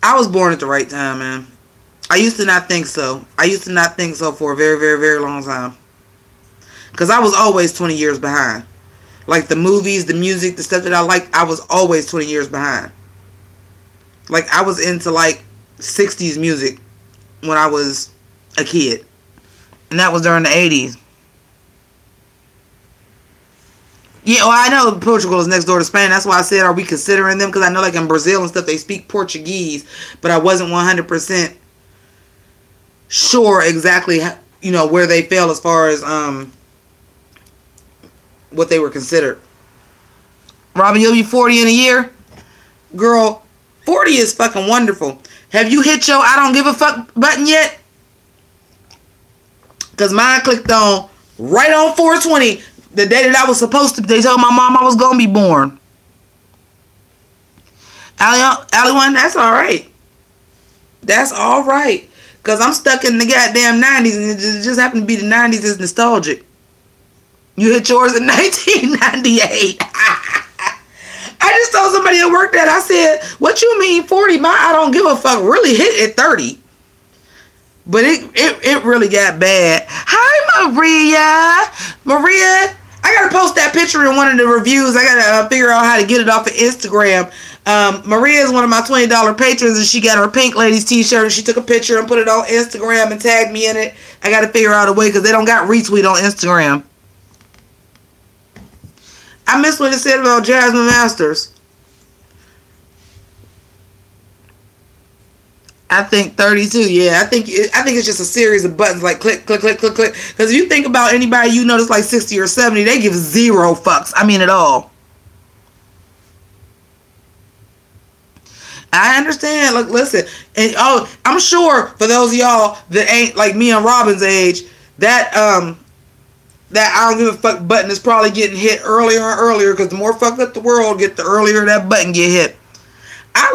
I was born at the right time, man. I used to not think so. I used to not think so for a very, very, very long time. Because I was always 20 years behind. Like the movies, the music, the stuff that I liked, I was always 20 years behind. Like I was into like 60s music when I was a kid. And that was during the 80s. Yeah, well, I know Portugal is next door to Spain. That's why I said, are we considering them? Because I know like in Brazil and stuff, they speak Portuguese. But I wasn't 100% sure exactly, you know, where they fell as far as what they were considered. Robin, you'll be 40 in a year? Girl, 40 is fucking wonderful. Have you hit your I don't give a fuck button yet? Because mine clicked on right on 420. The day that I was supposed to, they told my mom I was going to be born. Allie one, that's all right. That's all right. Because I'm stuck in the goddamn 90s, and it just happened to be the 90s is nostalgic. You hit yours in 1998. I just told somebody at work that I said, what you mean 40? My I don't give a fuck really hit at 30. But it really got bad. Hi, Maria, I gotta post that picture in one of the reviews. I gotta figure out how to get it off of Instagram. Maria is one of my $20 patrons, and she got her Pynk Ladies t-shirt, and she took a picture and put it on Instagram and tagged me in it. I gotta figure out a way, because they don't got retweet on Instagram. I missed what it said about Jasmine Masters. I think 32, yeah. I think it's just a series of buttons like click, click, click, click, click. Because if you think about anybody you know that's like 60 or 70, they give zero fucks. I mean at all. I understand. Look, listen. And I'm sure for those of y'all that ain't like me and Robin's age, that I don't give a fuck button is probably getting hit earlier and earlier, because the more fucked up the world get, the earlier that button get hit. I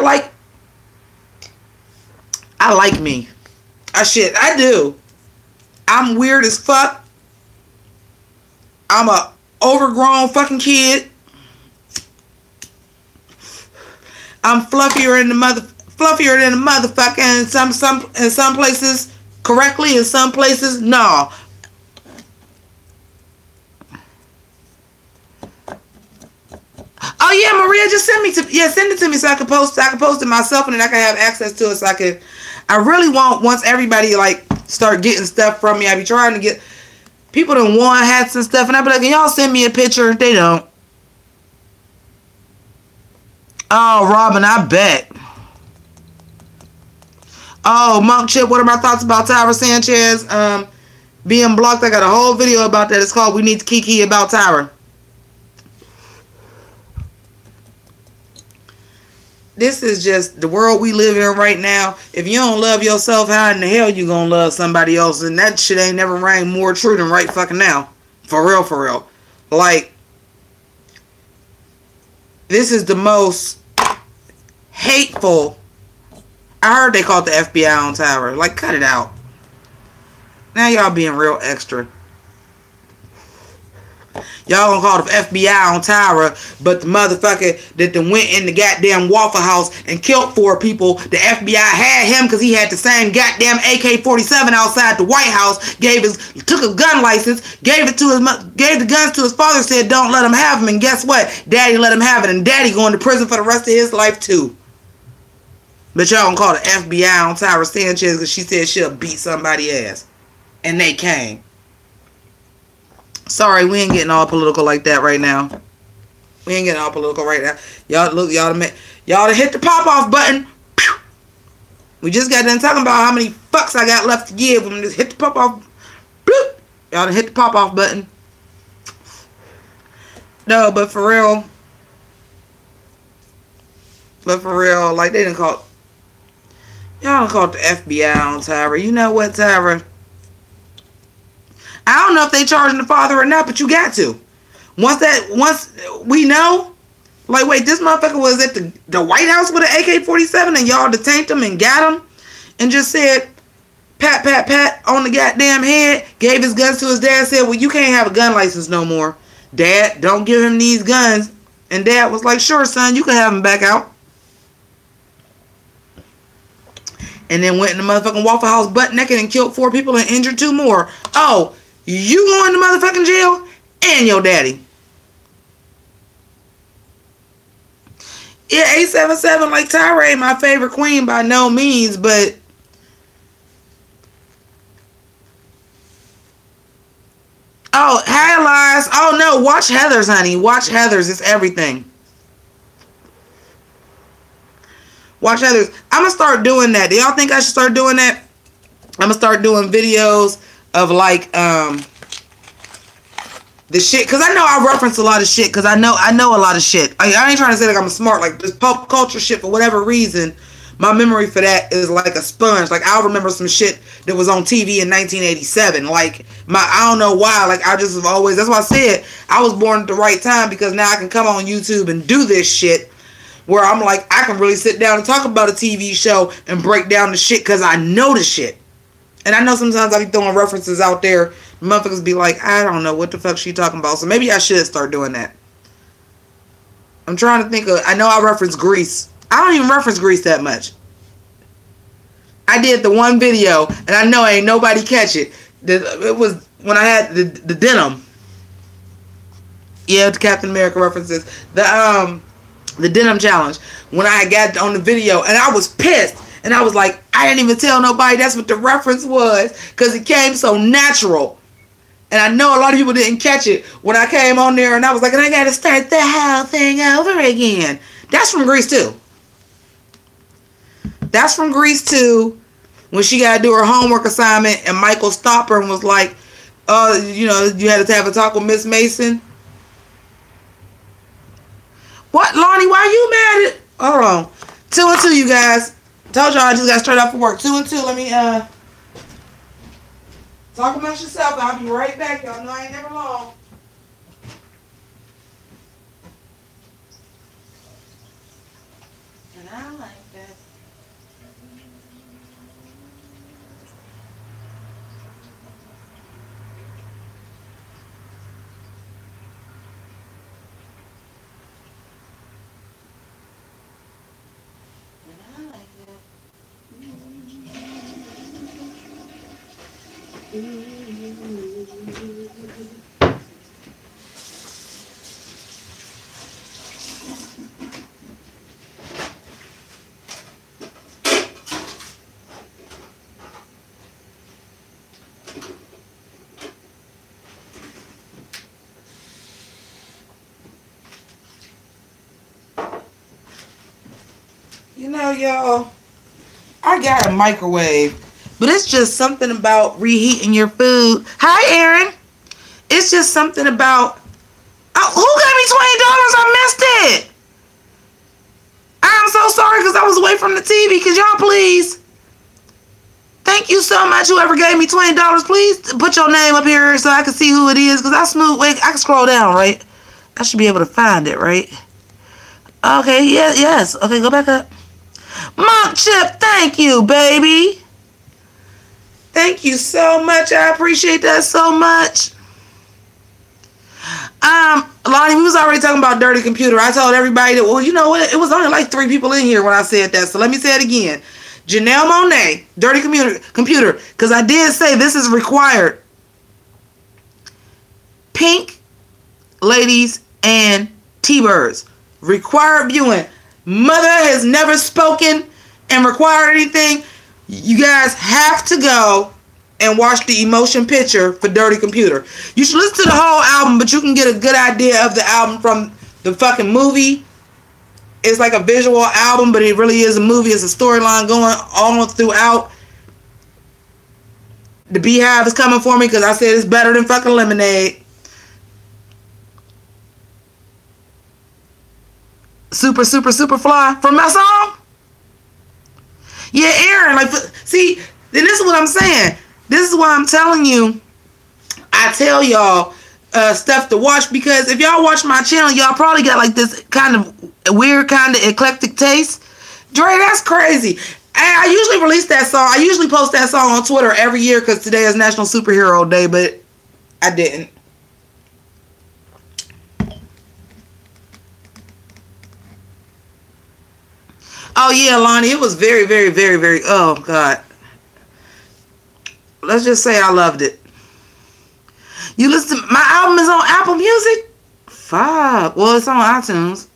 like me. I do. I'm weird as fuck. I'm a overgrown fucking kid. I'm fluffier than a motherfucker in some places correctly, in some places no. Oh yeah, Maria, just send it to me so I can post it myself, and then I can have access to it. I really want, once everybody like start getting stuff from me, I be trying to get, People done won hats and stuff, and I be like, can y'all send me a picture? They don't. Oh, Robin, I bet. Oh, Monk Chip, what are my thoughts about Tyra Sanchez being blocked? I got a whole video about that. It's called We Need to Kiki About Tyra. This is just the world we live in right now. If you don't love yourself, how in the hell you gonna love somebody else? And that shit ain't never rang more true than right fucking now. For real, for real. Like, this is the most hateful. I heard they called the FBI on Tyra. Like, cut it out. Now y'all being real extra. Y'all gonna call the FBI on Tyra, but the motherfucker that done went in the goddamn Waffle House and killed 4 people, the FBI had him because he had the same goddamn AK-47 outside the White House. Took a gun license, gave the guns to his father, said don't let him have them, and guess what? Daddy let him have it, and Daddy going to prison for the rest of his life too. But y'all gonna call the FBI on Tyra Sanchez because she said she'll beat somebody's ass, and they came. Sorry, we ain't getting all political like that right now. We ain't getting all political right now. Y'all look, y'all to hit the pop off button. Pew. We just got done talking about how many fucks I got left to give. When just hit the pop off. Bloop. Y'all to hit the pop off button. No, but for real. Like they didn't call. Y'all done called the FBI on Tyra. You know what, Tyra? I don't know if they charging the father or not, but you got to. Once we know, like, wait, this motherfucker was at the White House with an AK-47 and y'all detained him and got him and just said, pat, pat, pat on the goddamn head, gave his guns to his dad, said, well, you can't have a gun license no more. Dad, don't give him these guns. And Dad was like, sure, son, you can have them back out. And then went in the motherfucking Waffle House butt naked and killed 4 people and injured 2 more. Oh, you going to motherfucking jail and your daddy. Yeah, 877, like Tyra ain't my favorite queen by no means, but oh, headlines. Oh no, watch Heather's, honey. Watch Heather's. It's everything. Watch Heather's. I'm gonna start doing that. Do y'all think I should start doing that? I'm gonna start doing videos of like the shit, because I know I reference a lot of shit, because I know a lot of shit. I ain't trying to say like I'm smart, like this pop culture shit, for whatever reason, my memory for that is like a sponge. Like I'll remember some shit that was on TV in 1987. Like I don't know why, like I just have always, that's why I said I was born at the right time, because now I can come on YouTube and do this shit where I'm like, I can really sit down and talk about a TV show and break down the shit because I know the shit. And I know sometimes I be throwing references out there. Motherfuckers be like, I don't know what the fuck she talking about. So maybe I should start doing that. I'm trying to think of, I know I reference Grease. I don't even reference Grease that much. I did the one video, and I know ain't nobody catch it. It was when I had the denim. Yeah, the Captain America references. The denim challenge. When I got on the video, and I was pissed. And I was like, I didn't even tell nobody that's what the reference was, because it came so natural. And I know a lot of people didn't catch it when I came on there, and I was like, and I got to start the whole thing over again. That's from Grease 2. That's from Grease 2, when she got to do her homework assignment, and Michael stopped her and was like, oh, you know, you had to have a talk with Miss Mason. What, Lonnie, why you mad at? Hold on. 2 and 2, you guys. Told y'all I just got straight off of work. 2 and 2. Let me talk amongst yourself. I'll be right back. Y'all know I ain't never long. And I like that. know, y'all, I got a microwave, but it's just something about reheating your food. Hi, Aaron. It's just something about... Oh, who gave me $20? I missed it. I'm so sorry because I was away from the TV. Could y'all please... Thank you so much, whoever gave me $20. Please put your name up here so I can see who it is. Because I can scroll down, right? I should be able to find it, right? Okay, yes. Okay, go back up. Monk Chip, thank you, baby. Thank you so much. I appreciate that so much. Lonnie, we was already talking about dirty computer. I told everybody that, well, you know what? It was only like 3 people in here when I said that. So let me say it again. Janelle Monáe, dirty computer, because I did say this is required. Pynk, ladies, and T-Birds. Required viewing. Mother has never spoken and required anything. You guys have to go and watch the emotion picture for Dirty Computer. You should listen to the whole album, but you can get a good idea of the album from the fucking movie. It's like a visual album, but it really is a movie. It's a storyline going all throughout. The Beehive is coming for me because I said it's better than fucking Lemonade. Super Fly from my song? Yeah, Aaron, like, see, then this is what I'm saying. This is why I'm telling you, I tell y'all stuff to watch, because if y'all watch my channel, y'all probably got like this kind of weird, kind of eclectic taste. Dre, that's crazy. I usually release that song. I usually post that song on Twitter every year because today is National Superhero Day, but I didn't. Oh yeah, Lonnie, it was very, oh God. Let's just say I loved it. You listen to my album is on Apple Music? Fuck. Well, it's on iTunes.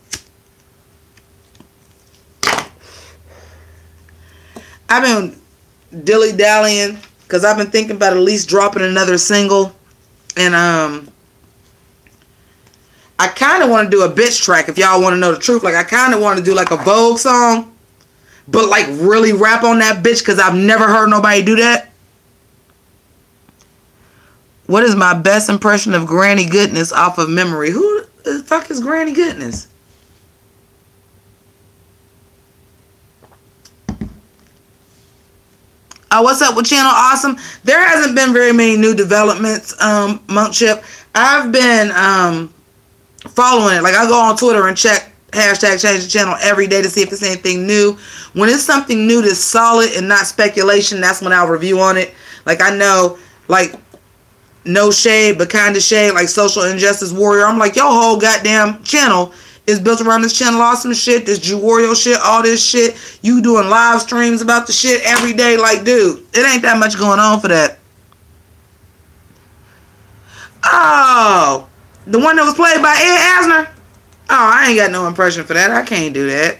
I've been dilly-dallying because I've been thinking about at least dropping another single. And I kind of want to do a bitch track, if y'all want to know the truth. Like, I kind of want to do like a Vogue song, but like really rap on that bitch, because I've never heard nobody do that. What is my best impression of Granny Goodness off of memory? Who the fuck is Granny Goodness? Oh, what's up with Channel Awesome? There hasn't been very many new developments, Monk Chip. I've been following it. Like, I go on Twitter and check hashtag change the channel every day to see if there's anything new. When it's something new that's solid and not speculation, that's when I'll review on it. Like, I know, like, no shade, but kind of shade, like Social Injustice Warrior. I'm like, your whole goddamn channel is built around this Channel Awesome shit, this Jew Warrior shit, all this shit. You doing live streams about the shit every day. Like, dude, it ain't that much going on for that. Oh, the one that was played by Ed Asner? Oh, I ain't got no impression for that. I can't do that.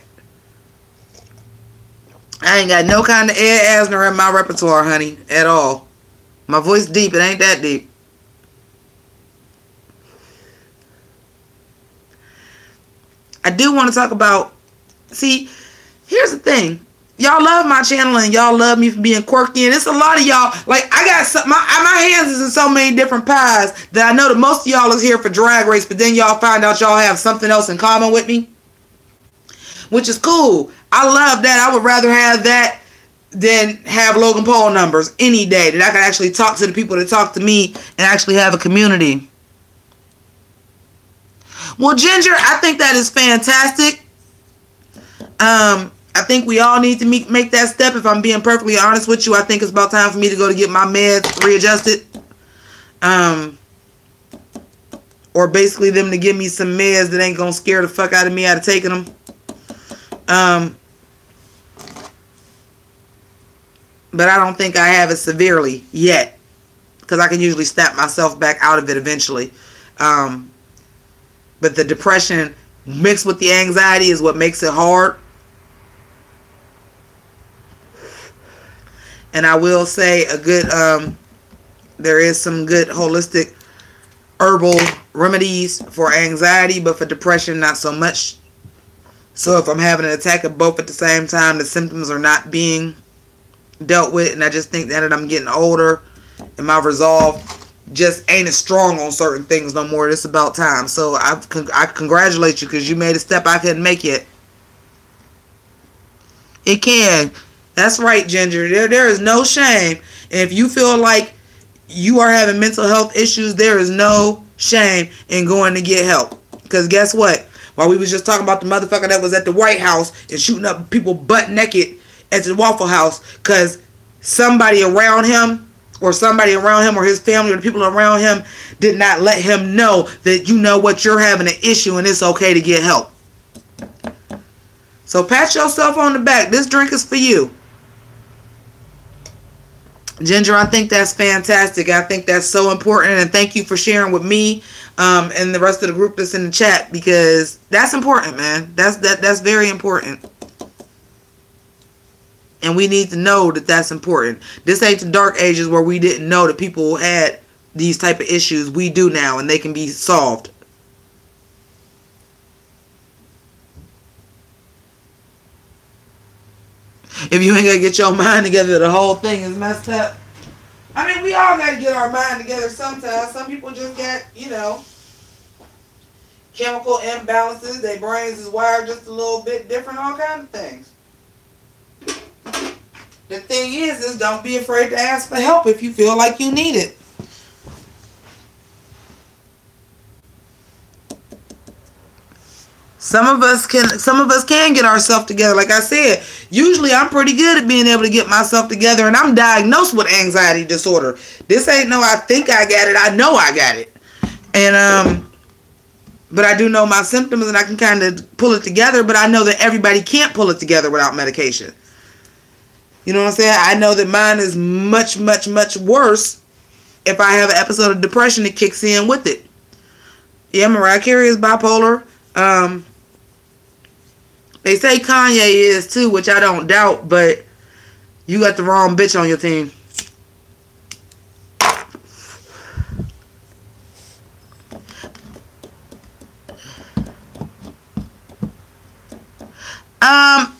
I ain't got no kind of Ed Asner in my repertoire, honey, at all. My voice deep, it ain't that deep. I do want to talk about, see, here's the thing. Y'all love my channel and y'all love me for being quirky, and it's a lot of y'all, like, I got some, my hands is in so many different pies that I know that most of y'all is here for Drag Race, but then y'all find out y'all have something else in common with me, which is cool. I love that. I would rather have that than have Logan Paul numbers any day, that I can actually talk to the people that talk to me and actually have a community. Well, Ginger, I think that is fantastic. I think we all need to make that step. If I'm being perfectly honest with you, I think it's about time for me to go to get my meds readjusted. Or basically them to give me some meds that ain't gonna scare the fuck out of me out of taking them. But I don't think I have it severely yet, because I can usually snap myself back out of it eventually. But the depression mixed with the anxiety is what makes it hard. And I will say a good, there is some good holistic herbal remedies for anxiety, but for depression, not so much. So if I'm having an attack of both at the same time, the symptoms are not being dealt with, and I just think that I'm getting older and my resolve just ain't as strong on certain things no more. It's about time. So I congratulate you because you made a step I couldn't make yet. It can. That's right, Ginger. There is no shame. And if you feel like you are having mental health issues, there is no shame in going to get help. Because guess what? While we was just talking about the motherfucker that was at the White House and shooting up people butt naked at the Waffle House because somebody around him or his family or the people around him did not let him know that you know what, you're having an issue and it's okay to get help. So pat yourself on the back. This drink is for you. Ginger, I think that's fantastic. I think that's so important, and thank you for sharing with me and the rest of the group that's in the chat, because that's important, man. That's very important. And we need to know that that's important. This ain't the dark ages where we didn't know that people had these type of issues. We do now, and they can be solved. If you ain't gonna get your mind together, the whole thing is messed up. I mean, we all gotta get our mind together sometimes. Some people just got, chemical imbalances. Their brains is wired just a little bit different, all kinds of things. The thing is don't be afraid to ask for help if you feel like you need it. Some of us can get ourselves together. Like I said, usually I'm pretty good at being able to get myself together, and I'm diagnosed with anxiety disorder. This ain't no I think I got it. I know I got it. And but I do know my symptoms, and I can kind of pull it together, but I know that everybody can't pull it together without medication. You know what I'm saying? I know that mine is much, much, much worse if I have an episode of depression that kicks in with it. Yeah, Mariah Carey is bipolar. They say Kanye is too, which I don't doubt, but you got the wrong bitch on your team. Um,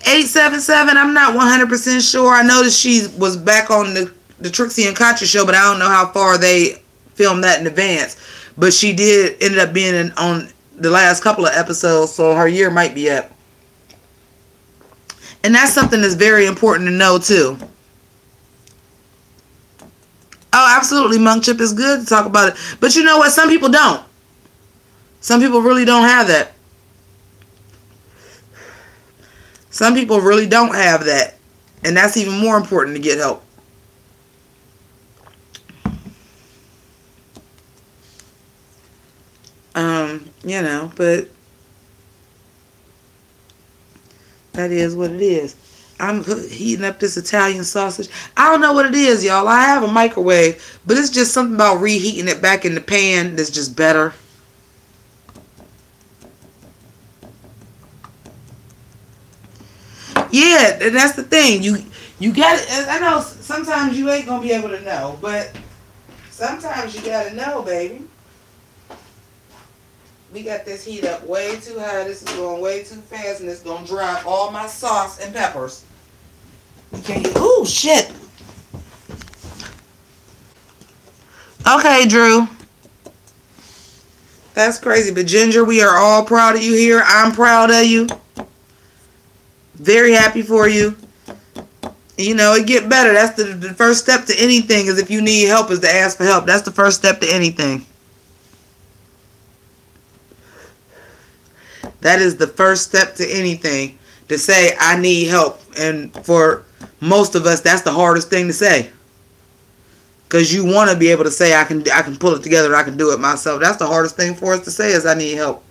877, I'm not 100% sure. I know that she was back on the Trixie and Katya show, but I don't know how far they filmed that in advance. But she ended up being on the last couple of episodes, so her year might be up. And that's something that's very important to know, too. Oh, absolutely, Monk Chip is good to talk about it. But you know what? Some people don't. Some people really don't have that. Some people really don't have that. And that's even more important to get help. But that is what it is. I'm heating up this Italian sausage. I don't know what it is, y'all. I have a microwave, but it's just something about reheating it back in the pan that's just better. Yeah, and that's the thing. You got it. I know sometimes you ain't gonna be able to know, but sometimes you gotta know, baby. We got this heat up way too high. This is going way too fast, and it's gonna dry up all my sauce and peppers. We can't get. Ooh, shit. Okay, Drew. That's crazy, but Ginger, we are all proud of you here. I'm proud of you. Very happy for you. It get better. That's the first step to anything. Is if you need help, is to ask for help. That's the first step to anything. That is the first step to anything, to say, I need help. And for most of us, that's the hardest thing to say. Because you want to be able to say, I can pull it together, I can do it myself. That's the hardest thing for us to say, is I need help.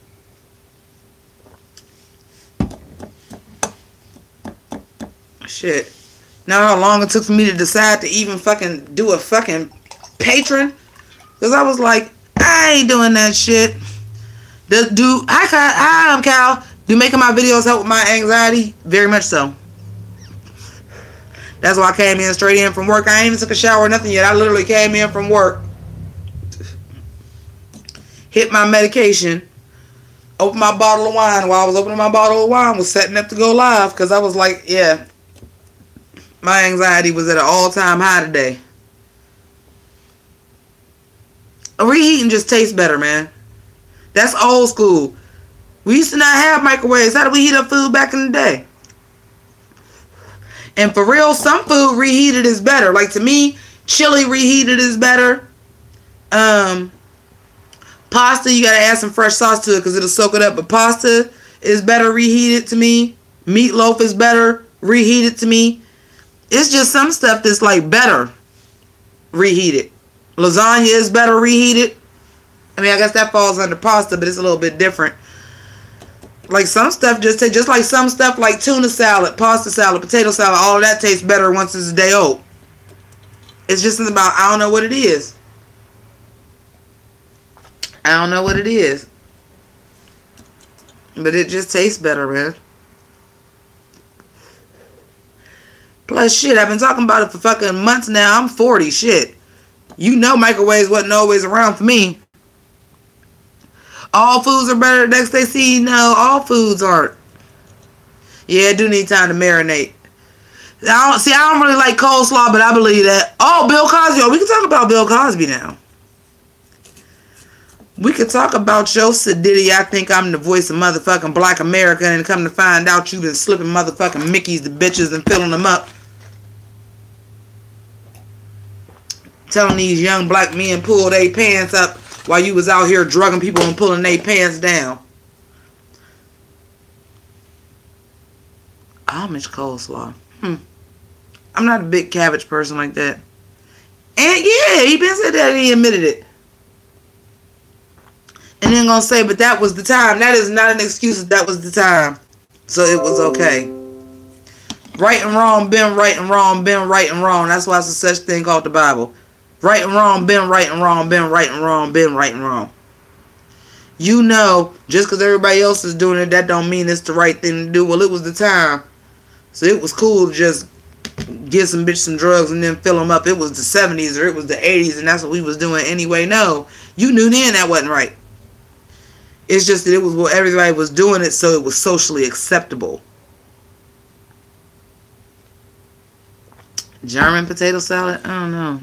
Shit. Now how long it took for me to decide to even fucking do a fucking patron? Because I was like, I ain't doing that shit. I'm Cal. Do making my videos help with my anxiety? Very much so. That's why I came in straight in from work. I ain't even took a shower or nothing yet. I literally came in from work, hit my medication, Opened my bottle of wine. While I was opening my bottle of wine, was setting up to go live because I was like, yeah, my anxiety was at an all-time high today. Reheating just tastes better, man. That's old school. We used to not have microwaves. How did we heat up food back in the day? And for real, some food reheated is better. Like to me, chili reheated is better. Pasta, you gotta add some fresh sauce to it because it'll soak it up. But pasta is better reheated to me. Meatloaf is better reheated to me. It's just some stuff that's like better reheated. Lasagna is better reheated. I mean, I guess that falls under pasta, but it's a little bit different. Like some stuff just like some stuff like tuna salad, pasta salad, potato salad, all of that tastes better once it's a day old. It's just about, I don't know what it is. I don't know what it is. But it just tastes better, man. Plus, shit, I've been talking about it for fucking months now. I'm 40, shit. You know microwaves wasn't always around for me. All foods are better. Next they see, no, all foods aren't. Yeah, it do need time to marinate. I don't really like coleslaw, but I believe that. Oh, Bill Cosby. Oh, we can talk about Bill Cosby now. We could talk about your sedity. I think I'm the voice of motherfucking black America, and come to find out you been slipping motherfucking Mickeys to bitches and filling them up. Telling these young black men pull their pants up while you was out here drugging people and pulling their pants down. Amish coleslaw. I'm not a big cabbage person like that. And yeah, he been said that and he admitted it. And then gonna say, but that was the time. That is not an excuse. That was the time. So it was okay. Right and wrong, been right and wrong, been right and wrong. That's why it's a such thing called the Bible. Right and wrong, been right and wrong, been right and wrong, been right and wrong. You know, just because everybody else is doing it, that don't mean it's the right thing to do. Well, it was the time. So it was cool to just give some bitch some drugs and then fill them up. It was the 70s or it was the 80s and that's what we was doing anyway. No, you knew then that wasn't right. It's just that it was what everybody was doing it, so it was socially acceptable. German potato salad? I don't know.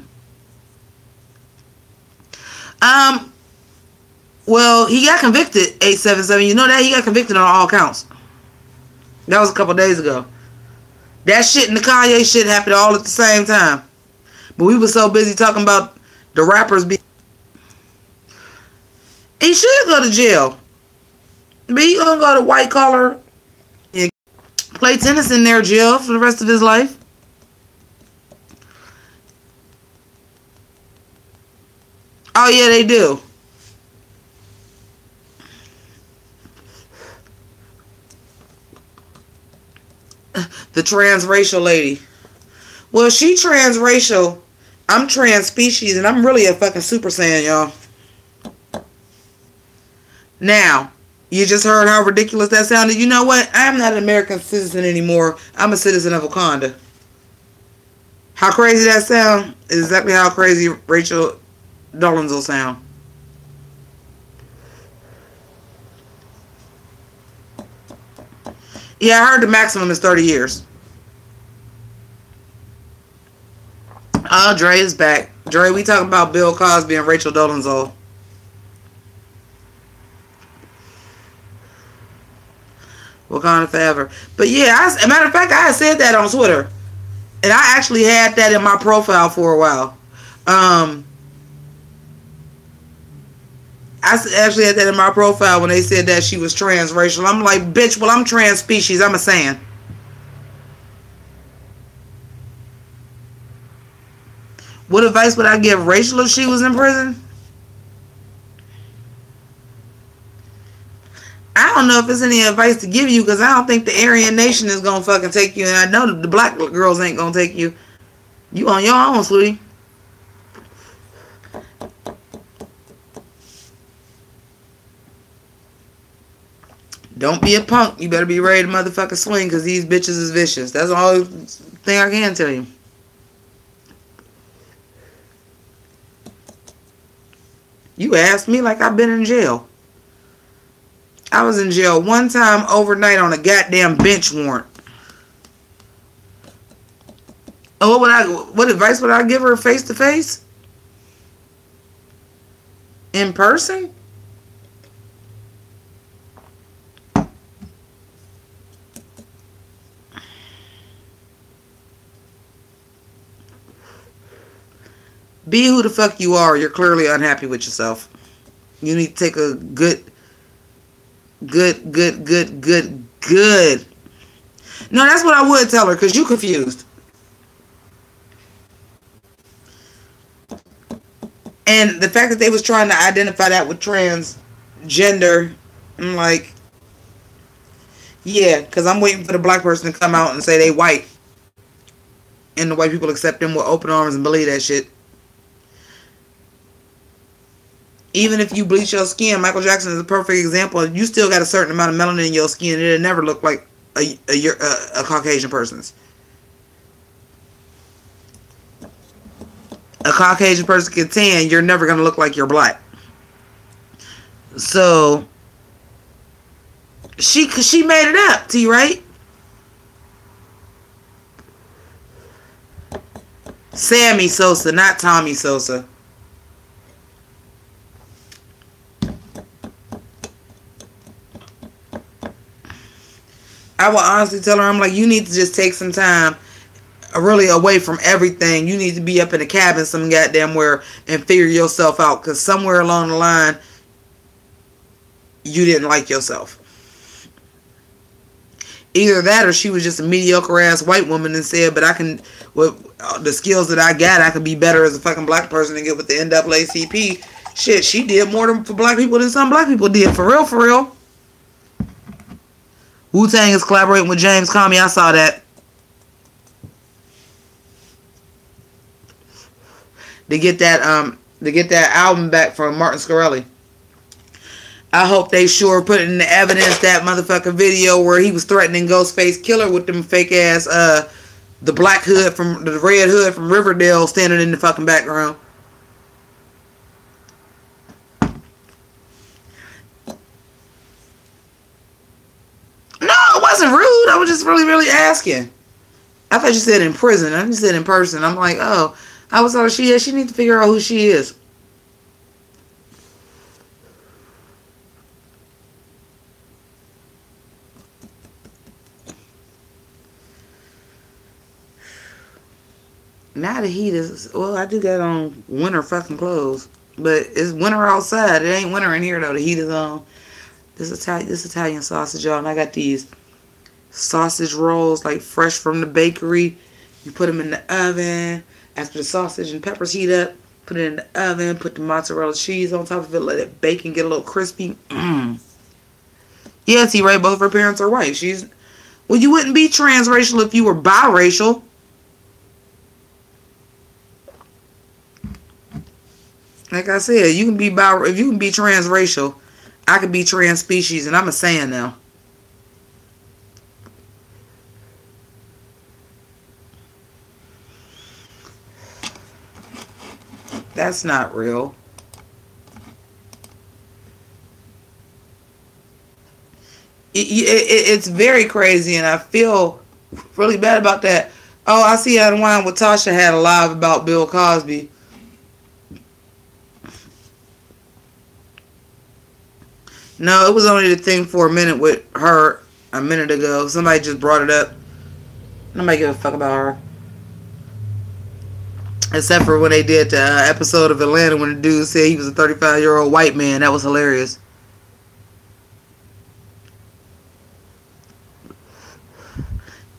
Well, he got convicted, 877. You know that? He got convicted on all counts. That was a couple days ago. That shit and the Kanye shit happened all at the same time. But we were so busy talking about the rappers being... He should go to jail. But he gonna go to white collar and play tennis in their jail for the rest of his life. Oh yeah, they do. The transracial lady. Well, she transracial. I'm trans species, and I'm really a fucking Super Saiyan, y'all. Now, you just heard how ridiculous that sounded. You know what? I am not an American citizen anymore. I'm a citizen of Wakanda. How crazy that sound is exactly how crazy Rachel Dolezal sound. Yeah, I heard the maximum is 30 years. Oh, Dre is back. Dre, we talking about Bill Cosby and Rachel Dolezal. Wakanda forever. But yeah, as a matter of fact, I said that on Twitter. And I actually had that in my profile for a while. I actually had that in my profile when they said that she was transracial. I'm like, bitch, well, I'm trans species. I'm a Saiyan. What advice would I give Rachel if she was in prison? I don't know if there's any advice to give you because I don't think the Aryan Nation is going to fucking take you. And I know the black girls ain't going to take you. You on your own, sweetie. Don't be a punk. You better be ready to motherfucking swing because these bitches is vicious. That's the only thing I can tell you. You asked me like I've been in jail. I was in jail one time overnight on a goddamn bench warrant. Oh, what advice would I give her face to face? In person? Be who the fuck you are. You're clearly unhappy with yourself. You need to take a good. No, that's what I would tell her, because you confused. And the fact that they was trying to identify that with transgender, I'm like, yeah, because I'm waiting for the black person to come out and say they white. And the white people accept them with open arms and believe that shit. Even if you bleach your skin, Michael Jackson is a perfect example. You still got a certain amount of melanin in your skin. It'll never look like a Caucasian person's. A Caucasian person can tan, you're never going to look like you're black. So, she made it up, T, right? Sammy Sosa, not Tommy Sosa. I will honestly tell her, I'm like, you need to just take some time really away from everything. You need to be up in a cabin some goddamn where and figure yourself out, because somewhere along the line you didn't like yourself. Either that or she was just a mediocre ass white woman and said, but I can, with the skills that I got, I can be better as a fucking black person and get with the NAACP. Shit, she did more for black people than some black people did. For real, for real. Wu-Tang is collaborating with James Comey. I saw that. To get that album back from Martin Scorsese. I hope they sure put in the evidence that motherfucking video where he was threatening Ghostface Killer with them fake ass the black hood from the red hood from Riverdale standing in the fucking background. No, it wasn't rude. I was just really asking. I thought you said in prison. I just said in person. I'm like, oh, I was like, she needs to figure out who she is. Now the heat is, well, I do got on winter fucking clothes, but it's winter outside. It ain't winter in here though. The heat is on. This Italian sausage, y'all, and I got these sausage rolls like fresh from the bakery. You put them in the oven. After the sausage and peppers heat up, put it in the oven. Put the mozzarella cheese on top of it. Let it bake and get a little crispy. Yeah, see, right? Both of her parents are white. Well, you wouldn't be transracial if you were biracial. Like I said, if you can be transracial, I could be trans species, and I'm a saying now. That's not real. It's very crazy, and I feel really bad about that. Oh, I see Unwind with Tasha had a live about Bill Cosby. No, it was only the thing for a minute with her a minute ago. Somebody just brought it up. Nobody give a fuck about her. Except for when they did the episode of Atlanta when the dude said he was a 35-year-old white man. That was hilarious.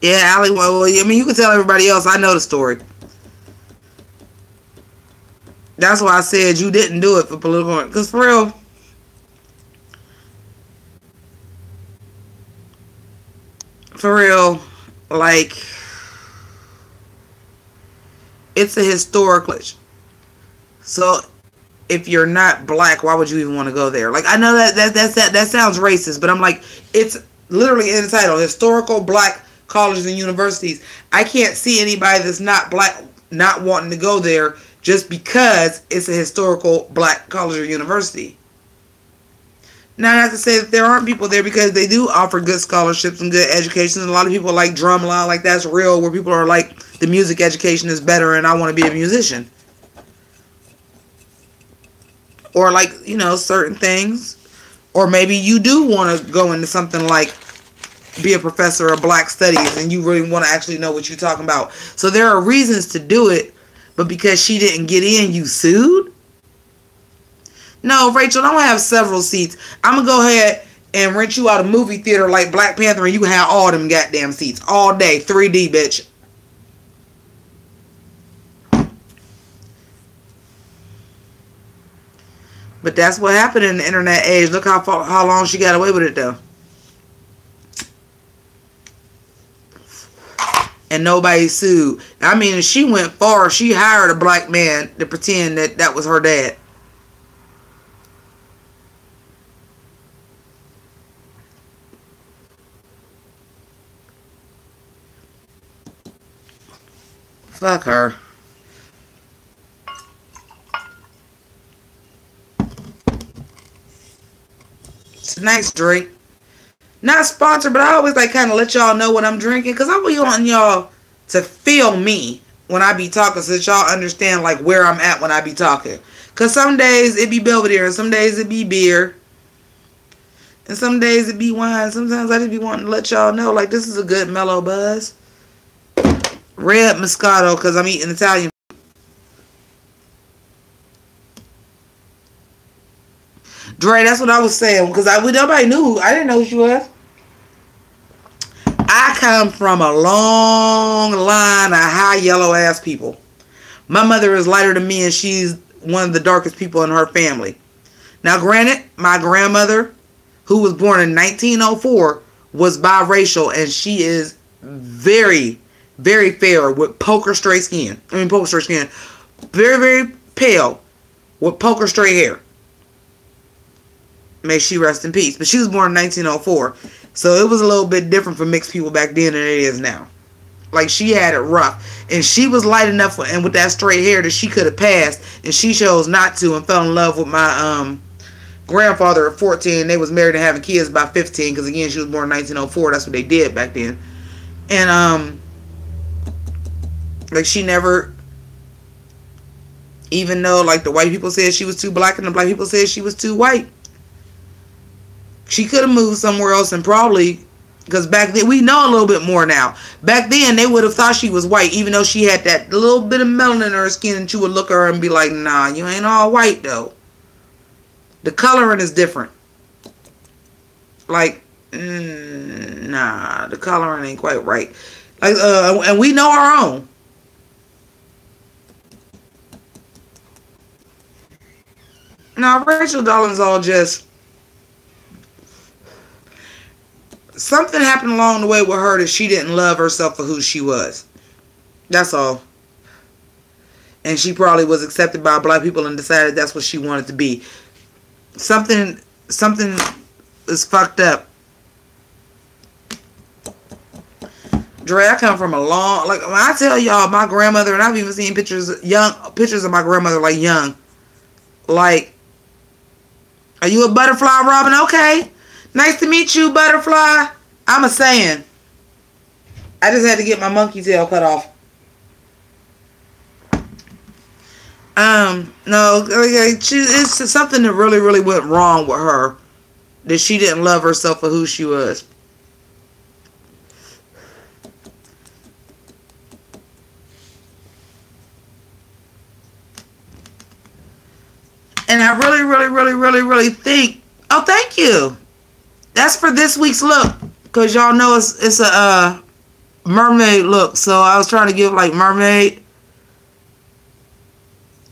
Yeah, Allie, well, I mean, you can tell everybody else. I know the story. That's why I said you didn't do it for political. Because for real, like, it's a historic glitch. So, if you're not black, why would you even want to go there? Like, I know that sounds racist, but I'm like, it's literally in the title, historical black colleges and universities. I can't see anybody that's not black not wanting to go there just because it's a historical black college or university. Now, not to say that there aren't people there, because they do offer good scholarships and good education. A lot of people like drumline, like that's real, where people are like, the music education is better and I want to be a musician. Or like, certain things. Or maybe you do want to go into something like be a professor of black studies and you really want to actually know what you're talking about. So there are reasons to do it, but because she didn't get in, you sued? No, Rachel, don't have several seats. I'm going to go ahead and rent you out a movie theater like Black Panther and you can have all them goddamn seats. All day. 3D, bitch. But that's what happened in the internet age. Look how long she got away with it, though. And nobody sued. I mean, she went far. She hired a black man to pretend that that was her dad. Fuck her. Tonight's drink. Not sponsored, but I always like kind of let y'all know what I'm drinking, because I want y'all to feel me when I be talking, so that y'all understand like where I'm at when I be talking. Because some days it be Belvedere, and some days it be beer, and some days it be wine. Sometimes I just be wanting to let y'all know like this is a good mellow buzz. Red Moscato, because I'm eating Italian. Dre, that's what I was saying, because nobody knew. I didn't know who she was. I come from a long line of high yellow ass people. My mother is lighter than me, and she's one of the darkest people in her family. Now, granted, my grandmother, who was born in 1904, was biracial, and she is very, very fair with poker straight skin. Poker straight skin. Very, very pale with poker straight hair. May she rest in peace. But she was born in 1904. So it was a little bit different for mixed people back then than it is now. Like, she had it rough. And she was light enough and with that straight hair that she could have passed. And she chose not to and fell in love with my grandfather at 14. They was married and having kids by 15. Because, again, she was born in 1904. That's what they did back then. And, like, she never... Even though, like, the white people said she was too black and the black people said she was too white. She could have moved somewhere else and probably, because back then, we know a little bit more now. Back then, they would have thought she was white, even though she had that little bit of melanin in her skin, and you would look at her and be like, nah, you ain't all white, though. The coloring is different. Like, nah, the coloring ain't quite right. Like, and we know our own. Now, Rachel Dolezal just... Something happened along the way with her that she didn't love herself for who she was. That's all. And she probably was accepted by black people and decided that's what she wanted to be. Something is fucked up. Dre, I come from a long... Like, when I tell y'all, my grandmother, and I've even seen pictures of my grandmother, like, young. Like, are you a butterfly, Robin? Okay. Nice to meet you, butterfly. I'm a saying. I just had to get my monkey tail cut off. No, it's something that really, really went wrong with her. That she didn't love herself for who she was. And I really, really, really, really, really think... Oh, thank you. That's for this week's look. Because y'all know it's a mermaid look. So I was trying to give like mermaid.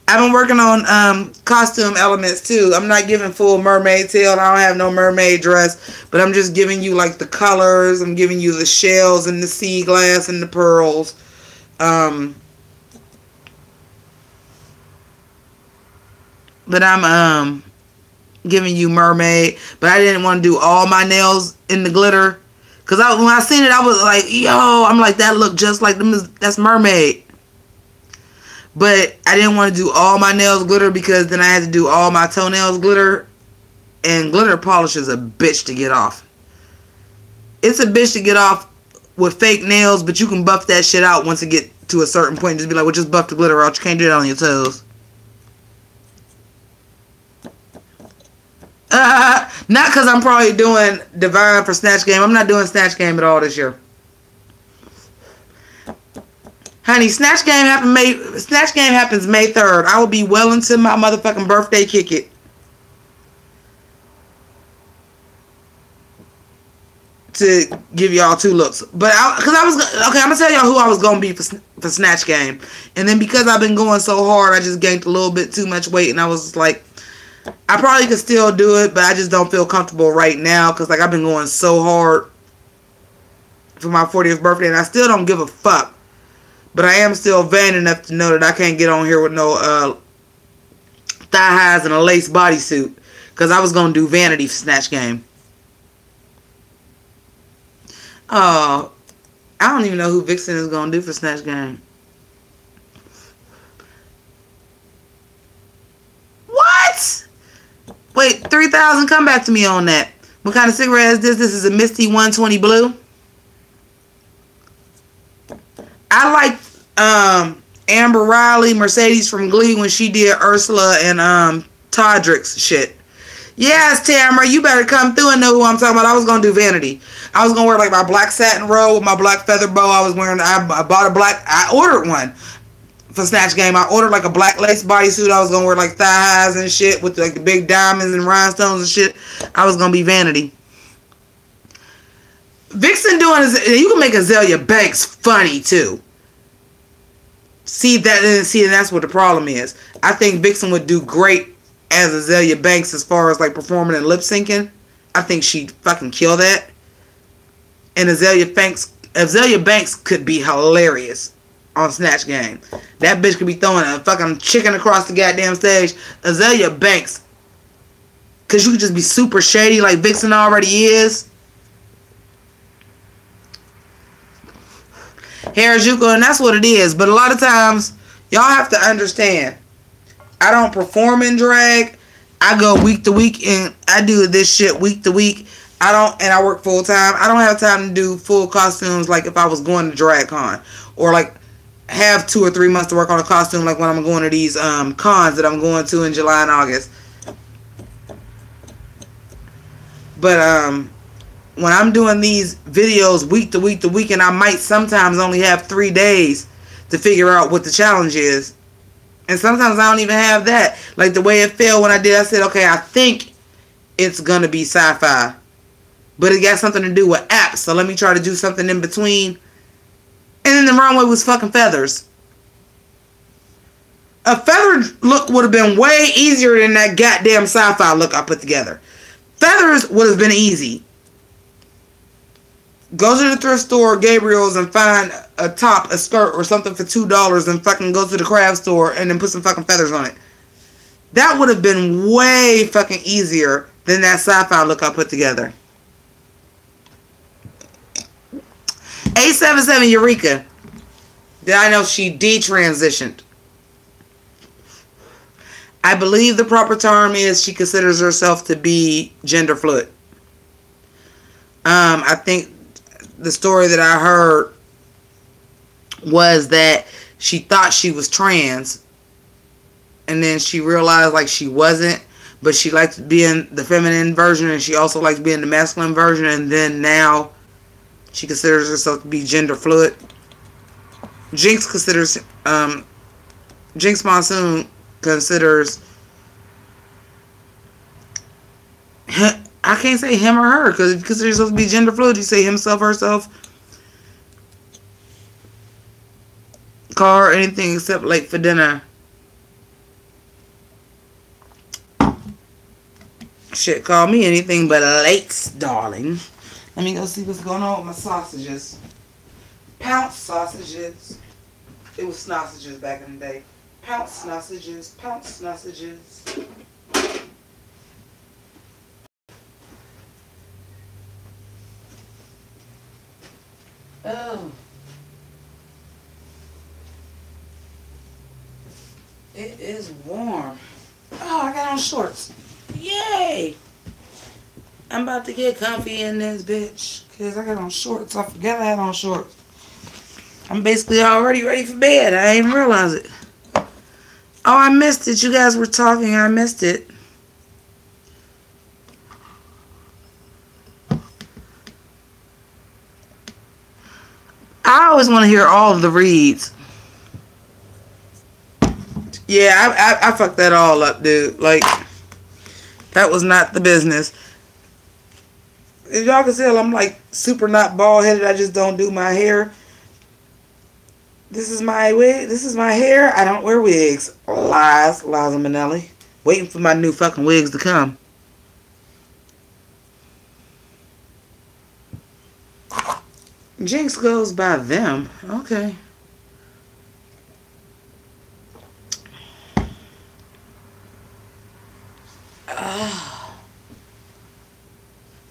I've been working on costume elements too. I'm not giving full mermaid tail. I don't have no mermaid dress. But I'm just giving you like the colors. I'm giving you the shells and the sea glass and the pearls. But I'm giving you mermaid, but I didn't want to do all my nails in the glitter, because when I seen it, I was like, yo, I'm like, that look just like them. That's mermaid. But I didn't want to do all my nails glitter, because then I had to do all my toenails glitter, And glitter polish is a bitch to get off. It's a bitch to get off with fake nails, but you can buff that shit out once it get to a certain point. Just be like, well, just buff the glitter out. You can't do that on your toes. Not because I'm probably doing Divine for Snatch Game. I'm not doing Snatch Game at all this year. Honey, Snatch Game happens May 3rd. I will be well into my motherfucking birthday kick it. To give y'all 2 looks. But I'm gonna tell y'all who I was gonna be for Snatch Game. And then because I've been going so hard, I just gained a little bit too much weight, and I was like, I probably could still do it, but I just don't feel comfortable right now, because like I've been going so hard for my 40th birthday, and I still don't give a fuck. But I am still vain enough to know that I can't get on here with no thigh highs and a lace bodysuit, because I was gonna do vanity for Snatch Game. Oh, I don't even know who Vixen is going to do for Snatch Game. What? Wait, 3,000, come back to me on that. What kind of cigarette is this? This is a Misty 120 Blue. I like Amber Riley, Mercedes from Glee, when she did Ursula and Todrick's shit. Yes, Tamara, you better come through and know who I'm talking about. I was going to do vanity. I was going to wear like my black satin robe with my black feather bow. I ordered one for Snatch Game. I ordered like a black lace bodysuit. I was going to wear like thigh highs and shit with like the big diamonds and rhinestones and shit. I was going to be vanity. Vixen doing is, you can make Azalea Banks funny too. See, that's what the problem is. I think Vixen would do great as Azalea Banks as far as like performing and lip syncing. I think she'd fucking kill that. And Azalea Banks could be hilarious on Snatch Game. That bitch could be throwing a fucking chicken across the goddamn stage. Azalea Banks, cause you could just be super shady like Vixen already is. Harajuku, and that's what it is. But a lot of times, y'all have to understand, I don't perform in drag. I go week to week, and I do this shit week to week. And I work full time. I don't have time to do full costumes like if I was going to drag con, or like have 2 or 3 months to work on a costume like when I'm going to these cons that I'm going to in July and August. But when I'm doing these videos week to week to week, and I might sometimes only have 3 days to figure out what the challenge is. And sometimes I don't even have that. Like the way it felt when I did, I said, okay, I think it's going to be sci-fi. But it got something to do with apps, so let me try to do something in between. And then the runway was fucking feathers. A feathered look would have been way easier than that goddamn sci-fi look I put together. Feathers would have been easy. Go to the thrift store, Gabriel's, and find a top, a skirt, or something for $2 and fucking go to the craft store and then put some fucking feathers on it. That would have been way fucking easier than that sci-fi look I put together. 877 Eureka. Did I know she detransitioned? I believe the proper term is she considers herself to be gender fluid. I think the story that I heard was that she thought she was trans, and then she realized like she wasn't, but she liked being the feminine version, and she also liked being the masculine version, and then now she considers herself to be gender fluid. Jinx Monsoon considers, I can't say him or her, because if you consider yourself to be gender fluid, you say himself, herself, call her anything except late for dinner. Shit, call me anything but late, darling. Let me go see what's going on with my sausages. Pounce sausages. It was sausages back in the day. Pounce sausages. Pounce sausages. Oh. It is warm. Oh, I got on shorts. Yay! I'm about to get comfy in this bitch. Because I got on shorts. I forgot I had on shorts. I'm basically already ready for bed. I didn't realize it. Oh, I missed it. You guys were talking. I missed it. I always want to hear all of the reads. Yeah, I fucked that all up, dude. Like, that was not the business. If y'all can tell, I'm like super not bald headed. I just don't do my hair. This is my wig. This is my hair. I don't wear wigs. Lies, Liza Minnelli. Waiting for my new fucking wigs to come. Jinx goes by them. Okay.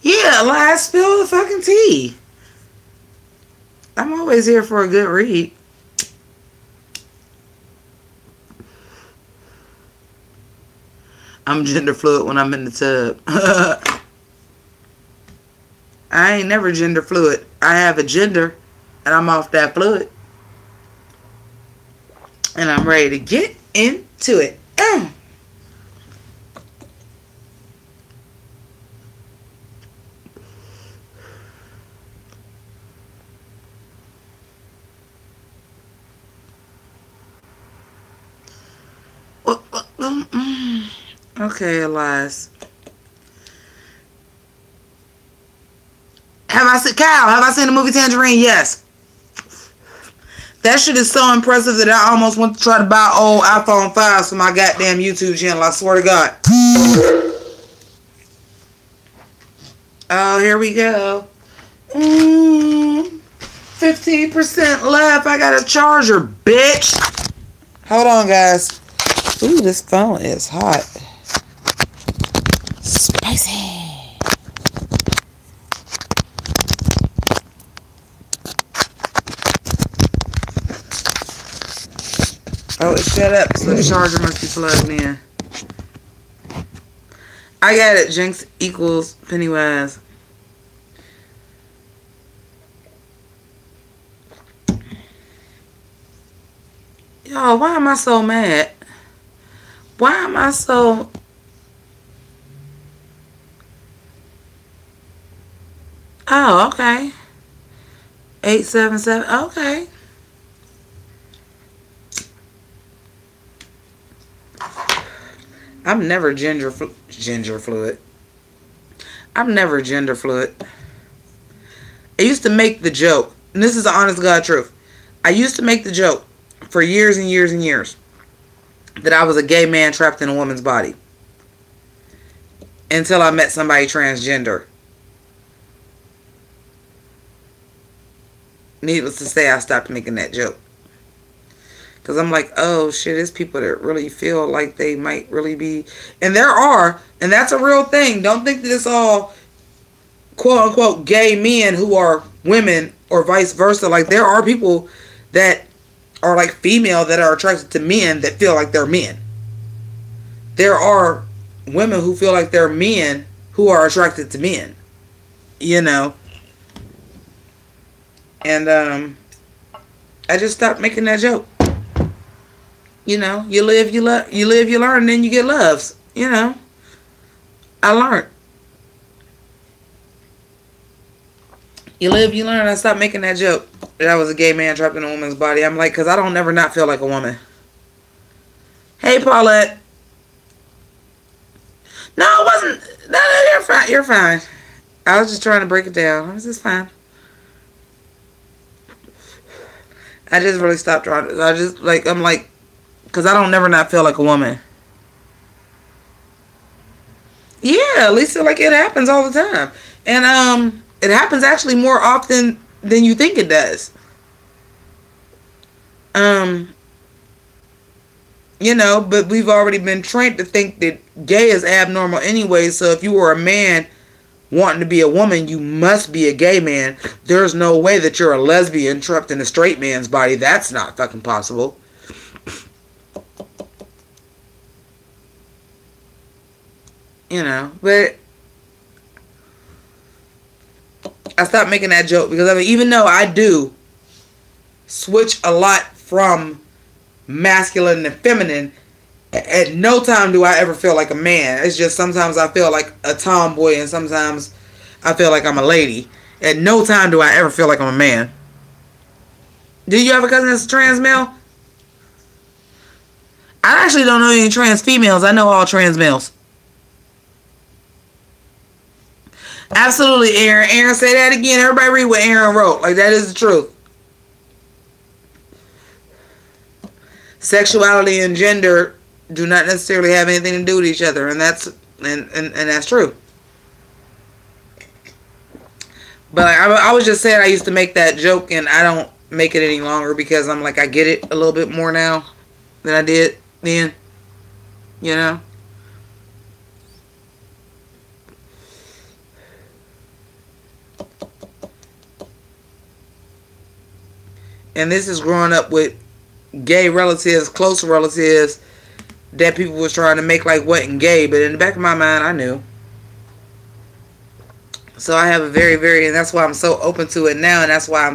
Yeah, Lies, spill the fucking tea. I'm always here for a good read. I'm gender fluid when I'm in the tub. I ain't never gender fluid. I have a gender, and I'm off that fluid. And I'm ready to get into it. Okay, Elias. Have I seen the movie Tangerine? Yes. That shit is so impressive that I almost went to try to buy old iPhone 5s for my goddamn YouTube channel. I swear to God. Oh, here we go. 15% left. I got a charger, bitch. Hold on, guys. Ooh, this phone is hot. Spicy. Oh, it shut up, so the charger must be plugged in. I got it. Jinx equals Pennywise. Yo, why am I so mad? Why am I so... Oh, okay. 877. Okay. I'm never gender fluid. I'm never gender fluid. I used to make the joke, and this is the honest God truth. I used to make the joke for years and years and years that I was a gay man trapped in a woman's body. Until I met somebody transgender. Needless to say, I stopped making that joke. Because I'm like, oh shit, there's people that really feel like they might really be. And there are. And that's a real thing. Don't think that it's all quote unquote gay men who are women or vice versa. Like, there are people that are like female that are attracted to men that feel like they're men. There are women who feel like they're men who are attracted to men. You know. And I just stopped making that joke. You know, you live, you learn, and then you get loves. You know, I learned. You live, you learn. I stopped making that joke that I was a gay man trapped in a woman's body. I'm like, because I don't never not feel like a woman. Hey, Paulette. No, it wasn't. No, you're fine. You're fine. I was just trying to break it down. I was just fine. I just really stopped trying to. I just, like, I'm like, because I don't never not feel like a woman. Yeah, at least like it happens all the time. And it happens actually more often than you think it does. You know, but we've already been trained to think that gay is abnormal anyway. So if you were a man wanting to be a woman, you must be a gay man. There's no way that you're a lesbian trapped in a straight man's body. That's not fucking possible. You know, but I stopped making that joke because I mean, even though I do switch a lot from masculine and feminine, at no time do I ever feel like a man. It's just sometimes I feel like a tomboy and sometimes I feel like I'm a lady. At no time do I ever feel like I'm a man. Do you have a cousin that's a trans male? I actually don't know any trans females. I know all trans males. Absolutely, Aaron. Aaron, say that again. Everybody read what Aaron wrote. Like, that is the truth. Sexuality and gender do not necessarily have anything to do with each other, and that's that's true. But I was just saying I used to make that joke, and I don't make it any longer because I'm like, I get it a little bit more now than I did then. You know? And this is growing up with gay relatives, close relatives, that people was trying to make like wasn't gay. But in the back of my mind, I knew. So I have a very, and that's why I'm so open to it now. And that's why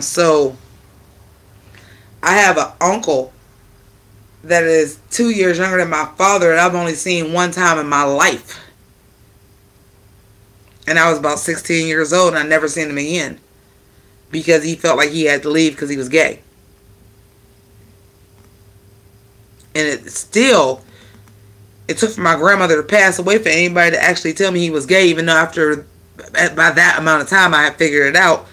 I have an uncle that is 2 years younger than my father, and I've only seen one time in my life. And I was about 16 years old, and I never seen him again. Because he felt like he had to leave because he was gay. And it took for my grandmother to pass away for anybody to actually tell me he was gay, even though by that amount of time I had figured it out.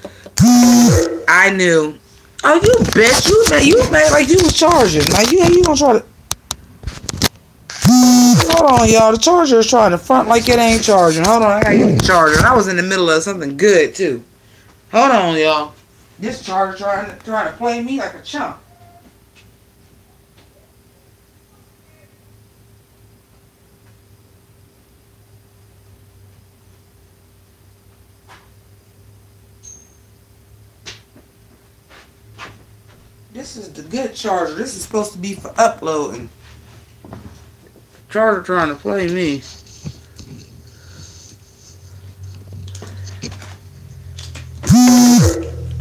I knew. Oh, you bitch! You made like you was charging. Like you gonna try to. Hold on, y'all. The charger is trying to front like it ain't charging. Hold on, I gotta get the charger. And I was in the middle of something good too. Hold on, y'all. This charger trying to play me like a chump. This is the good charger. This is supposed to be for uploading. Charger trying to play me.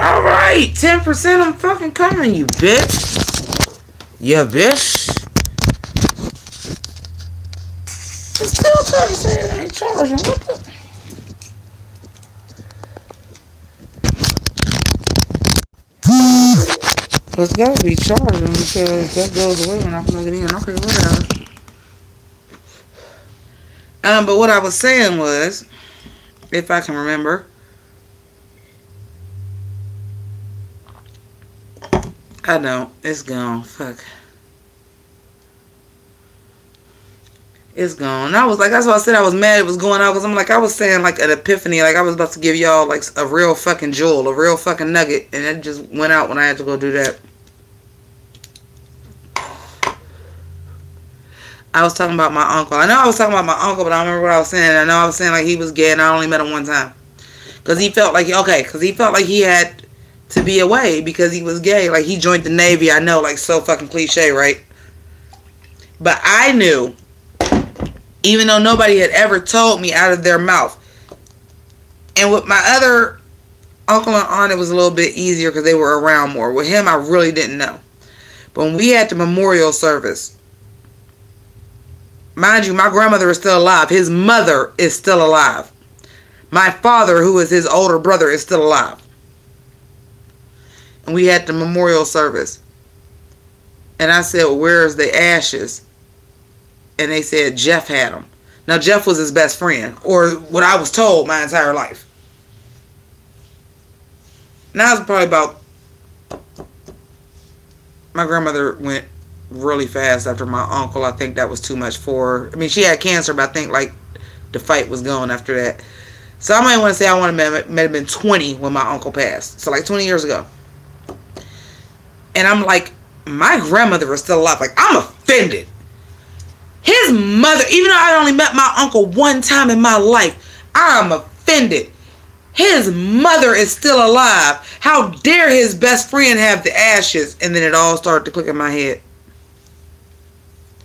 Alright, 10% I'm fucking coming, you bitch. Yeah, bitch. It's still trying to say it ain't charging. What the? It's gotta be charging because that goes away when I plug it in. Okay, whatever. But what I was saying was, if I can remember, I don't. It's gone. Fuck. It's gone. I was like, that's why I said I was mad it was going out because I'm like, I was saying like an epiphany, like I was about to give y'all like a real fucking jewel, a real fucking nugget, and it just went out when I had to go do that. I was talking about my uncle. I know I was talking about my uncle, but I don't remember what I was saying. I know I was saying like he was gay and I only met him one time. Because he felt like, he had to be away because he was gay. Like he joined the Navy. I know, like so fucking cliche, right? But I knew, even though nobody had ever told me out of their mouth. And with my other uncle and aunt, it was a little bit easier because they were around more. With him, I really didn't know. But when we had the memorial service, mind you, my grandmother is still alive. His mother is still alive. My father, who is his older brother, is still alive. And we had the memorial service. And I said, well, where's the ashes? And they said Jeff had them. Now, Jeff was his best friend. Or what I was told my entire life. Now it's probably about... My grandmother went really fast after my uncle. I think that was too much for her. I mean, she had cancer, but I think like the fight was gone after that. So I might want to say I may have been 20 when my uncle passed. So like 20 years ago. And I'm like, my grandmother is still alive. Like, I'm offended. His mother, even though I only met my uncle one time in my life, I'm offended. His mother is still alive. How dare his best friend have the ashes? And then it all started to click in my head.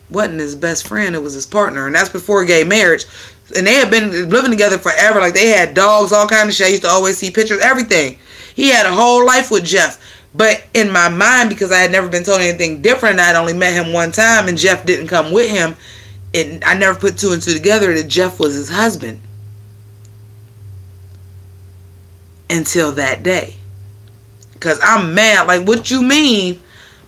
Wasn't his best friend, it was his partner. And that's before gay marriage. And they had been living together forever. Like, they had dogs, all kind of shit. I used to always see pictures, everything. He had a whole life with Jeff. But in my mind, because I had never been told anything different, I had only met him one time, and Jeff didn't come with him, I never put two and two together that Jeff was his husband. Until that day. Because I'm mad. Like, what you mean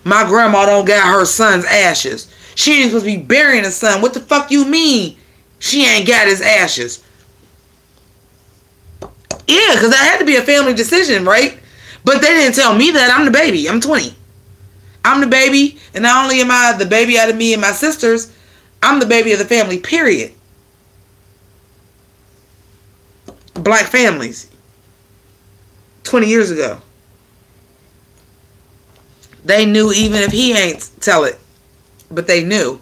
my grandma don't got her son's ashes? She ain't supposed to be burying his son. What the fuck you mean she ain't got his ashes? Yeah, because that had to be a family decision, right? But they didn't tell me that. I'm the baby. I'm 20. I'm the baby. And not only am I the baby out of me and my sisters, I'm the baby of the family, period. Black families. 20 years ago. They knew even if he ain't tell it. But they knew.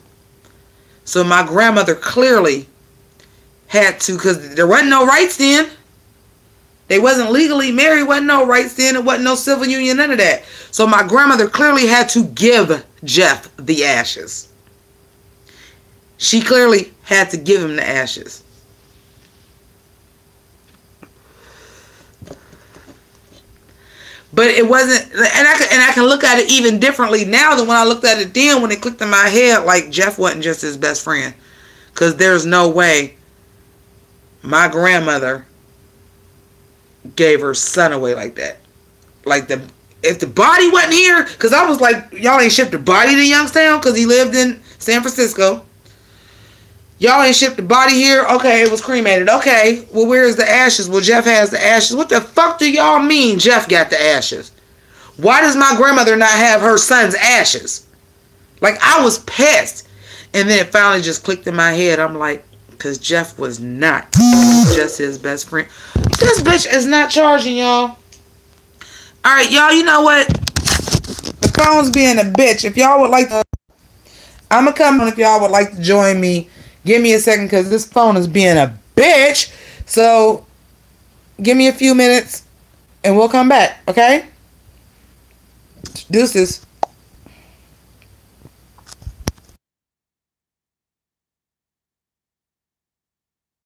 So my grandmother clearly had to, because there wasn't no rights then. They wasn't legally married, wasn't no rights then, it wasn't no civil union, none of that. So my grandmother clearly had to give Jeff the ashes. She clearly had to give him the ashes. But it wasn't, and I can look at it even differently now than when I looked at it then, when it clicked in my head, like Jeff wasn't just his best friend. Because there's no way my grandmother gave her son away like that. Like, if the body wasn't here, because I was like, y'all ain't shipped the body to Youngstown because he lived in San Francisco. Y'all ain't shipped the body here. Okay, it was cremated. Okay, well, where's the ashes? Well, Jeff has the ashes. What the fuck do y'all mean Jeff got the ashes? Why does my grandmother not have her son's ashes? Like, I was pissed. And then it finally just clicked in my head. I'm like, because Jeff was not just his best friend. This bitch is not charging, y'all. Alright, y'all, you know what? The phone's being a bitch. If y'all would like to, I'm going to come on if y'all would like to join me. Give me a second because this phone is being a bitch. So, give me a few minutes and we'll come back, okay? Deuces.